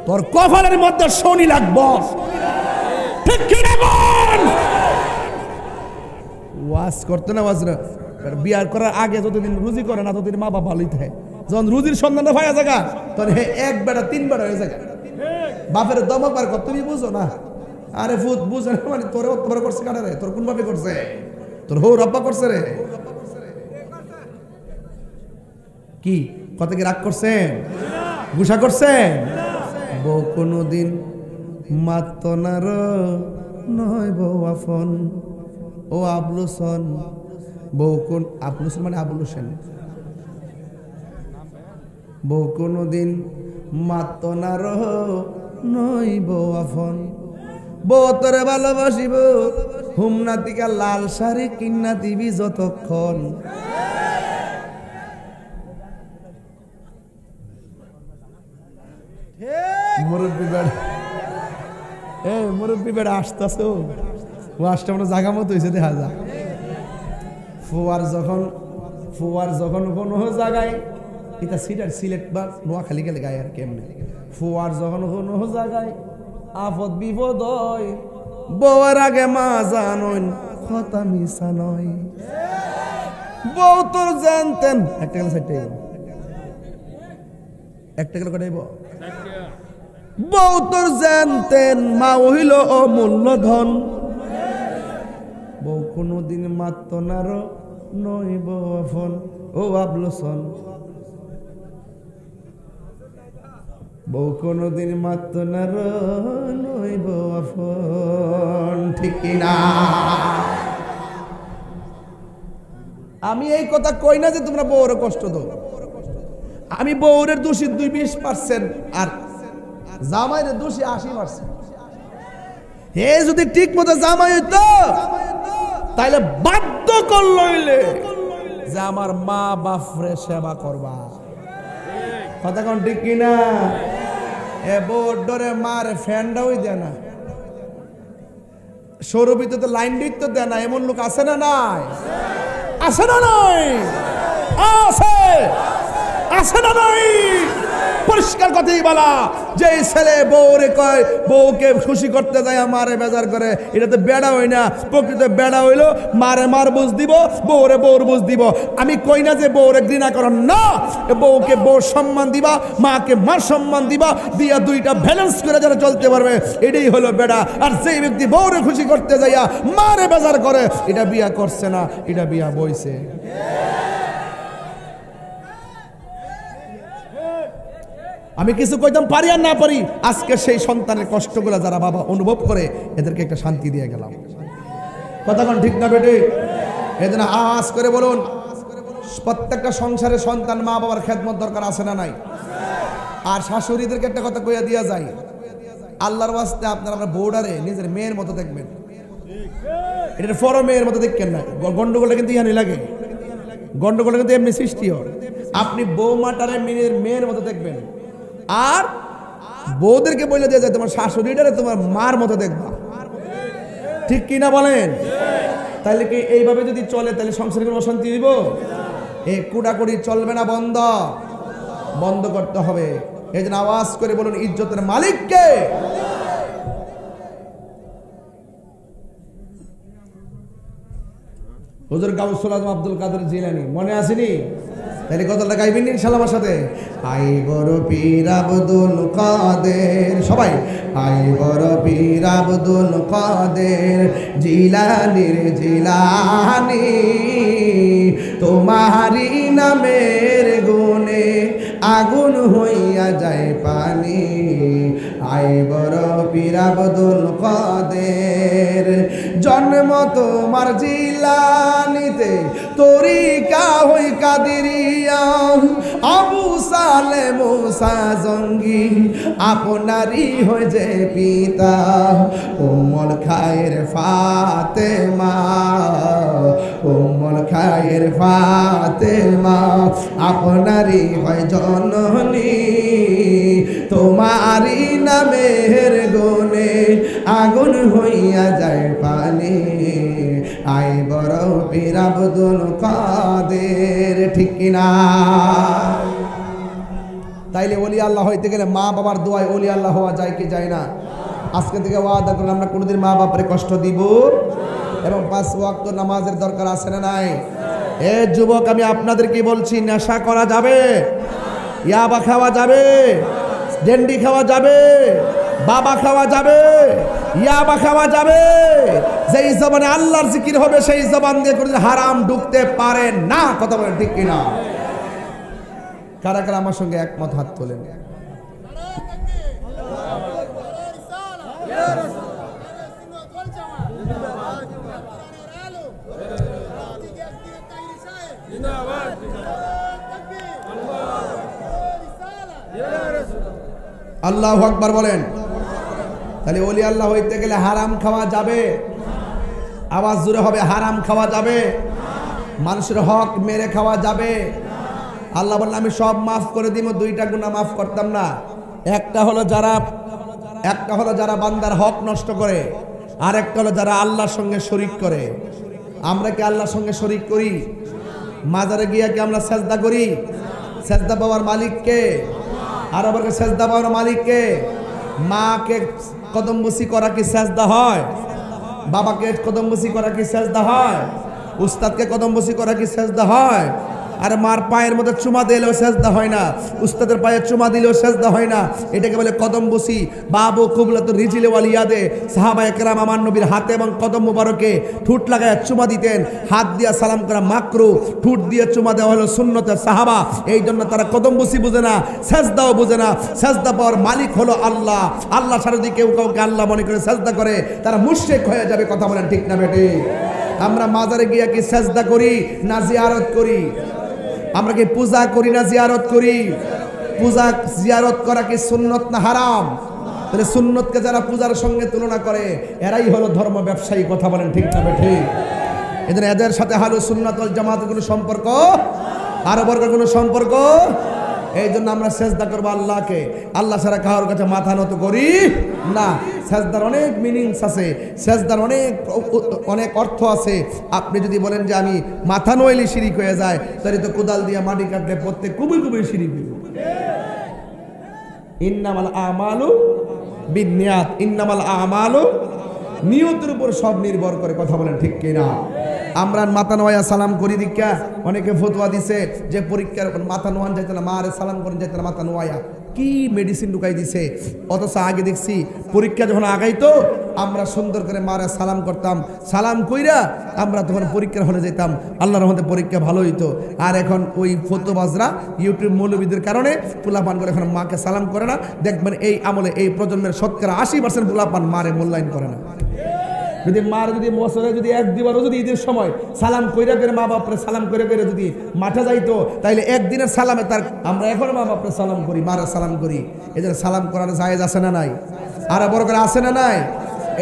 তোর কপালের মধ্যে শনি লাগবো। ঠিক কি না বল? ওয়াজ করতে না, ওয়াজ না। বিয়ার করার আগে যতদিন রুজি করে না ততদিন মা বাপ ভালোই থাকে। যখন রুজির সন্ধানটা পাওয়া জায়গা তখন এক বেটা তিন বেটা হয়ে যায়। বাপের দমক বার কর, তুমি বুঝো না। আরে ফুত বুঝে না মানে তোরে অত্যাচার করছে কাটা রে? তোর কোন ভাবে করছে? তোর হৌ রব্বা করছে রে? কি কত কি রাগ করছেন? গুসা করছেন? বউ কোনদিন মাত্ত না র নয় বউ আফন। ও আবলুসন, বউ কোন আবলুসন মানে আবুল হোসেন। বউ কোনদিন মাত্ত না র নয় বউ আফন। বউ তোরে ভালোবাসিব হুমনা থেকে লাল শাড়ি কিন্না দিবি যতক্ষণ। মুরব্বী বেড়া, মুরব্বী বেড়া আসতেছো, ও আসতে মানে জাগা মতো হয়েছে দেখা যা। ফুয়ার যখন কোনো জায়গায় এটা সিলেট বা নোয়াখালী গেলে গায়ে আর কেমনে, ফুয়ার যখন কোনো জায়গায় আপদ বিপদ হয়, বউয়ের আগে মা জানইন কথা মিশা নয়। বউ তোর জানতেন একটা গেলে সাইডে একটা গেলে কটাইব। বউ তোর জানতেন মা হইল অমূল্য ধন, বউ কোনদিন মাত্র নার নইব ফোন। ও আবলসন বউ কোনদিন মাত্র নার নইব ফোন, ঠিক কিনা? আমি এই কথা কই না যে তোমরা বউরে কষ্ট দাও, আমি বউরের দোষী 20% আর জামাইয়ের দোষী 80%। হে যদি ঠিক মতো জামাই হইতো তাইলে বাধ্য করলইলে যে আমার মা বাপরে সেবা করবা। কথা কোন ঠিক কিনা? এ বউর ডরে মার ফ্যানটাও দেয় না, সৌরভিতে তো লাইন দিতে দেয় না, এমন লোক আছে না নাই? আছে না নাই? আছে, আছে না নাই? পরিষ্কার কথাই বলা, যে ছেলে বউরে কয় বউকে খুশি করতে যায় মারে বেজার করে, এটা তো বেড়া হই না। প্রকৃত বেড়া হইলো মারে মার বুঝ দিব, বউরে বউর বুঝ দিব। আমি কই না যে বউরে ঘৃণা করেন না, বউকে বউর সম্মান দিবা, মাকে মার সম্মান দিবা, দিয়া দুইটা ব্যালেন্স করে যারা চলতে পারবে, এটাই হলো বেড়া। আর যেই ব্যক্তি বউরে খুশি করতে যাইয়া মারে বেজার করে, এটা বিয়া করছে না, এটা বিয়া বইছে। আমি কিছু কইতাম পারি আর না পারি, আজকে সেই সন্তানের কষ্টগুলো যারা বাবা অনুভব করে এদেরকে একটা শান্তি দিয়ে গেলাম। কথা কোন ঠিক না বেটে? এজন্য আওয়াজ করে বলুন, প্রত্যেকটা সংসারে সন্তান মা বাবার খেদমত দরকার আছে না নাই? আর শাশুড়িদেরকে একটা কথা কইয়া দিয়া যায়, আল্লাহর ওয়াস্তে আপনারা আপনার বউডারে নিজের মেয়ের মতো দেখবেন, এটা বড় মেয়ের মতো দেখবেন না। গন্ডগোলটা কিন্তু ইহানি লাগে, গন্ডগোলটা কিন্তু এমনি সৃষ্টি হয়। আপনি বৌমাটারে মেয়ের মতো দেখবেন, আর বউদেরকে বলে দিয়ে যায় তোমার শাশুড়িটারে তোমার মার মতো দেখবা। ঠিক কিনা বলেন? তাহলে কি এইভাবে যদি চলে তাহলে সংসারে কোনো অশান্তি হইব? এই কুড়াকুড়ি চলবে না, বন্ধ করতে হবে। এই জন্য আওয়াজ করে বলুন, ইজ্জতের মালিক কে? হুজুর গাউসুল আজম আব্দুল কাদের জিলানী, মনে আসেনি? তাহলে কতটা গাইবেন ইনশাআল্লাহ আমার সাথে? আই বড় পীর আব্দুল কাদের, সবাই আই বড় পীর আব্দুল কাদের জিলানীর জিলানী, তোমারি নামের গুণে আগুন হইয়া যায় পানি। আই বড় পীর আব্দুল কাদের, জন্ম তোমার জিলানীতে, তরিকা হই কাদেরিয়া, আবু সালে মুসা জঙ্গি আপনারই হয়ে যে পিতা। উম্মুল খায়ের ফাতেমা, উম্মুল খায়ের ফাতেমা আপনারই হয় জননী, তোমারই নামের গুণে আগুন হইয়া যায় পানি। আই বড় পীর আব্দুল কাদের, ঠিক কিনা? তাইলে ওলি আল্লাহ হইতে গেলে মা বাবার দোয়ায় ওলি আল্লাহ হওয়া যায় কি যায় না? আজকে থেকে ওয়াদা করলাম আমরা কোনোদিন মা বাপরে কষ্ট দিব, এবং 5 ওয়াক্ত নামাজের দরকার আছে না নাই? এ যুবক, আমি আপনাদেরকে বলছি, নেশা করা যাবে, ইয়াবা খাওয়া যাবে, ডেন্ডি খাওয়া যাবে, বাবা খাওয়া যাবে, ইয়াবা খাওয়া যাবে। যেই জবানে আল্লাহর জিকির হবে সেই জবান দিয়ে কোনো হারাম ঢুকতে পারে না। কথা বলেন ঠিক কিনা? কারা কারা আমার সঙ্গে একমত? হাত তোলেন। আল্লাহু আকবার বলেন। তাহলে ওলি আল্লাহ হইতে গেলে হারাম খাওয়া যাবে, আওয়াজ জোরে হবে, হারাম খাওয়া যাবে, মানুষের হক মেরে খাওয়া যাবে। আল্লাহ বললেন আমি সব মাফ করে দিব, দুইটা গুনাহ মাফ করতাম না। একটা হলো যারা বান্দার হক নষ্ট করে, আর একটা হলো যারা আল্লাহর সঙ্গে শরীক করে। আমরা কি আল্লাহর সঙ্গে শরীক করি? মাজারে গিয়া কি আমরা সেজদা করি? সেজদা পাওয়ার মালিককে, আর আবার সেজদা পাওয়ার মালিককে। মাকে কদমবুসি করা কি সেজদা হয়? বাবাকে কদমবুসি করা কি সেজদা হয়? উস্তাদকে কদমবুসি করা কি সেজদা হয়? আর মার পায়ের মধ্যে চুমা দিলেও সেজদা হয় না, উস্তাদের পায়ে চুমা দিলেও সেজদা হয় না। এটাকে বলে কদমবুসি। বাবু কুবলাতুর রিজিলে ওয়াল ইয়াদে, সাহাবায়ে কেরাম আমার নবীর হাতে এবং কদম মুবারকে ঠুট লাগায় চুমা দিতেন। হাত দিয়ে সালাম করা মাকরু, ঠুট দিয়ে চুমা দেওয়া হলো সুন্নতের। সাহাবা এই জন্য তারা কদমবুসি বুঝে না, সেজদাও বুঝে না। সেজদা পাওয়ার মালিক হলো আল্লাহ। আল্লাহ ছাড়া যদি কেউ কাউকে আল্লাহ মনে করে সেজদা করে, তারা মুশরিক হয়ে যাবে। কথা বলেন ঠিক না বেটি? আমরা মাজারে গিয়া কি সেজদা করি না জিয়ারত করি? আমরা কি পূজা করি না জিয়ারত করি? পূজা জিয়ারত করা কি সুন্নত না হারাম? তাহলে সুন্নতকে যারা পূজার সঙ্গে তুলনা করে, এরাই হলো ধর্ম ব্যবসায়ী। কথা বলেন ঠিক না বেঠি? এদের এদের সাথে হালু সুন্নাত ওয়াল জামাতের কোনো সম্পর্ক, আরো বর্গের কোনো সম্পর্ক। এই জন্য আমরা সেজদা করবো আল্লাহকে, আল্লাহ ছাড়া কারোর কাছে মাথা নত করি না। সেজদার অনেক মিনিংস আছে, সেজদার অনেক অর্থ আছে। আপনি যদি বলেন যে আমি মাথা নইলে শিরিক হয়ে যায়, তাহলে তো কোদাল দিয়ে মাটি কাটলে প্রত্যেক কুবি কুবি শিরিক হইব। ইন্নামাল আমালু বিন্নিয়াত, ইন্নামাল আমালু, নিয়তের উপর সব নির্ভর করে। কথা বলেন ঠিক কিনা? আমরা মাথা নোয়া সালাম করি দীক্ষা, অনেকে ফতোয়া দিছে যে পরীক্ষার মাথা নোয়ান যাইতে না, মারে সালাম করেন যাইতে না, মাথা নোয়া কি মেডিসিন ঢুকাই দিছে। অথচ আগে দেখছি পরীক্ষা যখন আগাইতো আমরা সুন্দর করে মারে সালাম করতাম, সালাম কইরা আমরা তখন পরীক্ষার হলে যেতাম, আল্লাহর রহমতে পরীক্ষা ভালো হইতো। আর এখন ওই ফতোবাজরা ইউটিউব মৌলবীদের কারণে পোলাপান করে এখন মাকে সালাম করে না। দেখবেন এই আমলে এই প্রজন্মের শতকরা 80% পোলাপান মারে মূল্যায়ন করে না। যদি মার যদি বছরে যদি এক দুবারও যদি ঈদের সময় সালাম কইরা করে মা বাপরে সালাম করে করে যদি মাঠে যাইতো, তাইলে একদিনের সালামে তার আমরা এখন মা বাপরে সালাম করি, মারা সালাম করি। এই জন্য সালাম করার জায়েজ আছে না নাই? আর বড় করে আছে না নাই?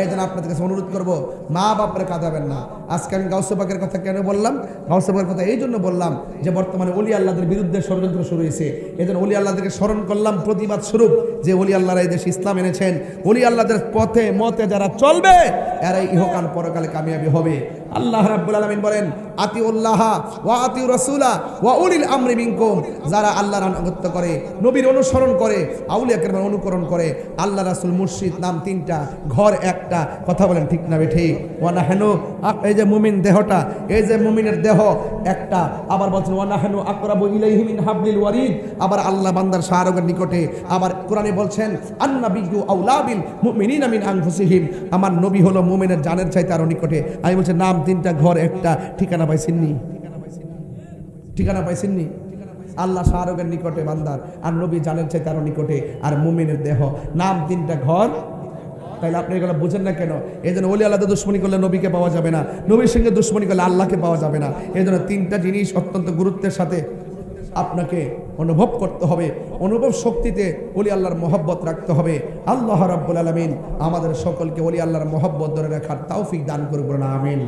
এই জন্য আপনাদের কাছে অনুরোধ করবো, মা বাপরে কাঁদাবেন না। আজকে আমি গাউসে পাকের কথা কেন বললাম? গাউসে পাকের কথা এই জন্য বললাম যে বর্তমানে ওলি আল্লাহদের বিরুদ্ধে ষড়যন্ত্র শুরু হয়েছে। এই জন্য ওলি আল্লাহদেরকে স্মরণ করলাম প্রতিবাদ স্বরূপ, যে ওলি আল্লাহরা এই দেশে ইসলাম এনেছেন। ওলি আল্লাহদের পথে মতে যারা চলবে, এরাই ইহকাল পরকালে কামিয়াবি হবে। আল্লাহ রাব্বুল আলামিন বলেন, আতিউল্লাহ ওয়া আতিউ রাসূলা ওয়া উলিল আমরি মিনকুম। যারা আল্লাহর আনুগত্য করে, নবীর অনুসরণ করে, আউলিয়া কেরামের অনুকরণ করে, আল্লাহ রাসূল মুর্শিদ নাম তিনটা, ঘর একটা। কথা বলেন ঠিক না ঠিক? ওয়া নাহনু, এই যে মুমিন দেহটা, এই যে মুমিনের দেহ একটা। আবার বলছেন ওয়া নাহনু আকরাবু ইলাইহি মিন হাবলিল ওয়ারিদ। আবার আল্লাহ বান্দার শাহরগের নিকটে। আবার কোরআনে বলছেন আন্নাবিয়্যু আউলা বিল মুমিনিনা মিন আনফুসিহিম। আমার নবী হলো মুমিনের জানের চাইতে আরো নিকটে। আমি বলছি নাম তিনটা, ঘর একটা। ঠিকানা পাইছেননি? ঠিকানা পাইছেননি? আল্লাহ শাহরগের নিকটে বান্দার, আর নবী জানের চাইতে আরো নিকটে, আর মুমিনের দেহ। নাম তিনটা, ঘর। তাইলে আপনি এগুলো বুঝেন না কেন? এই জন্য ওলি আল্লাহদের দুশ্মনী করলে নবীকে পাওয়া যাবে না, নবীর সঙ্গে দুশ্মনী করলে আল্লাহকে পাওয়া যাবে না। এই জন্য তিনটা জিনিস অত্যন্ত গুরুত্বের সাথে আপনাকে অনুভব করতে হবে। অনুভব শক্তিতে ওলি আল্লাহর মহব্বত রাখতে হবে। আল্লাহ রাব্বুল আলামিন আমাদের সকলকে ওলি আল্লাহর মহব্বত ধরে রাখার তৌফিক দান করুন, আমিন।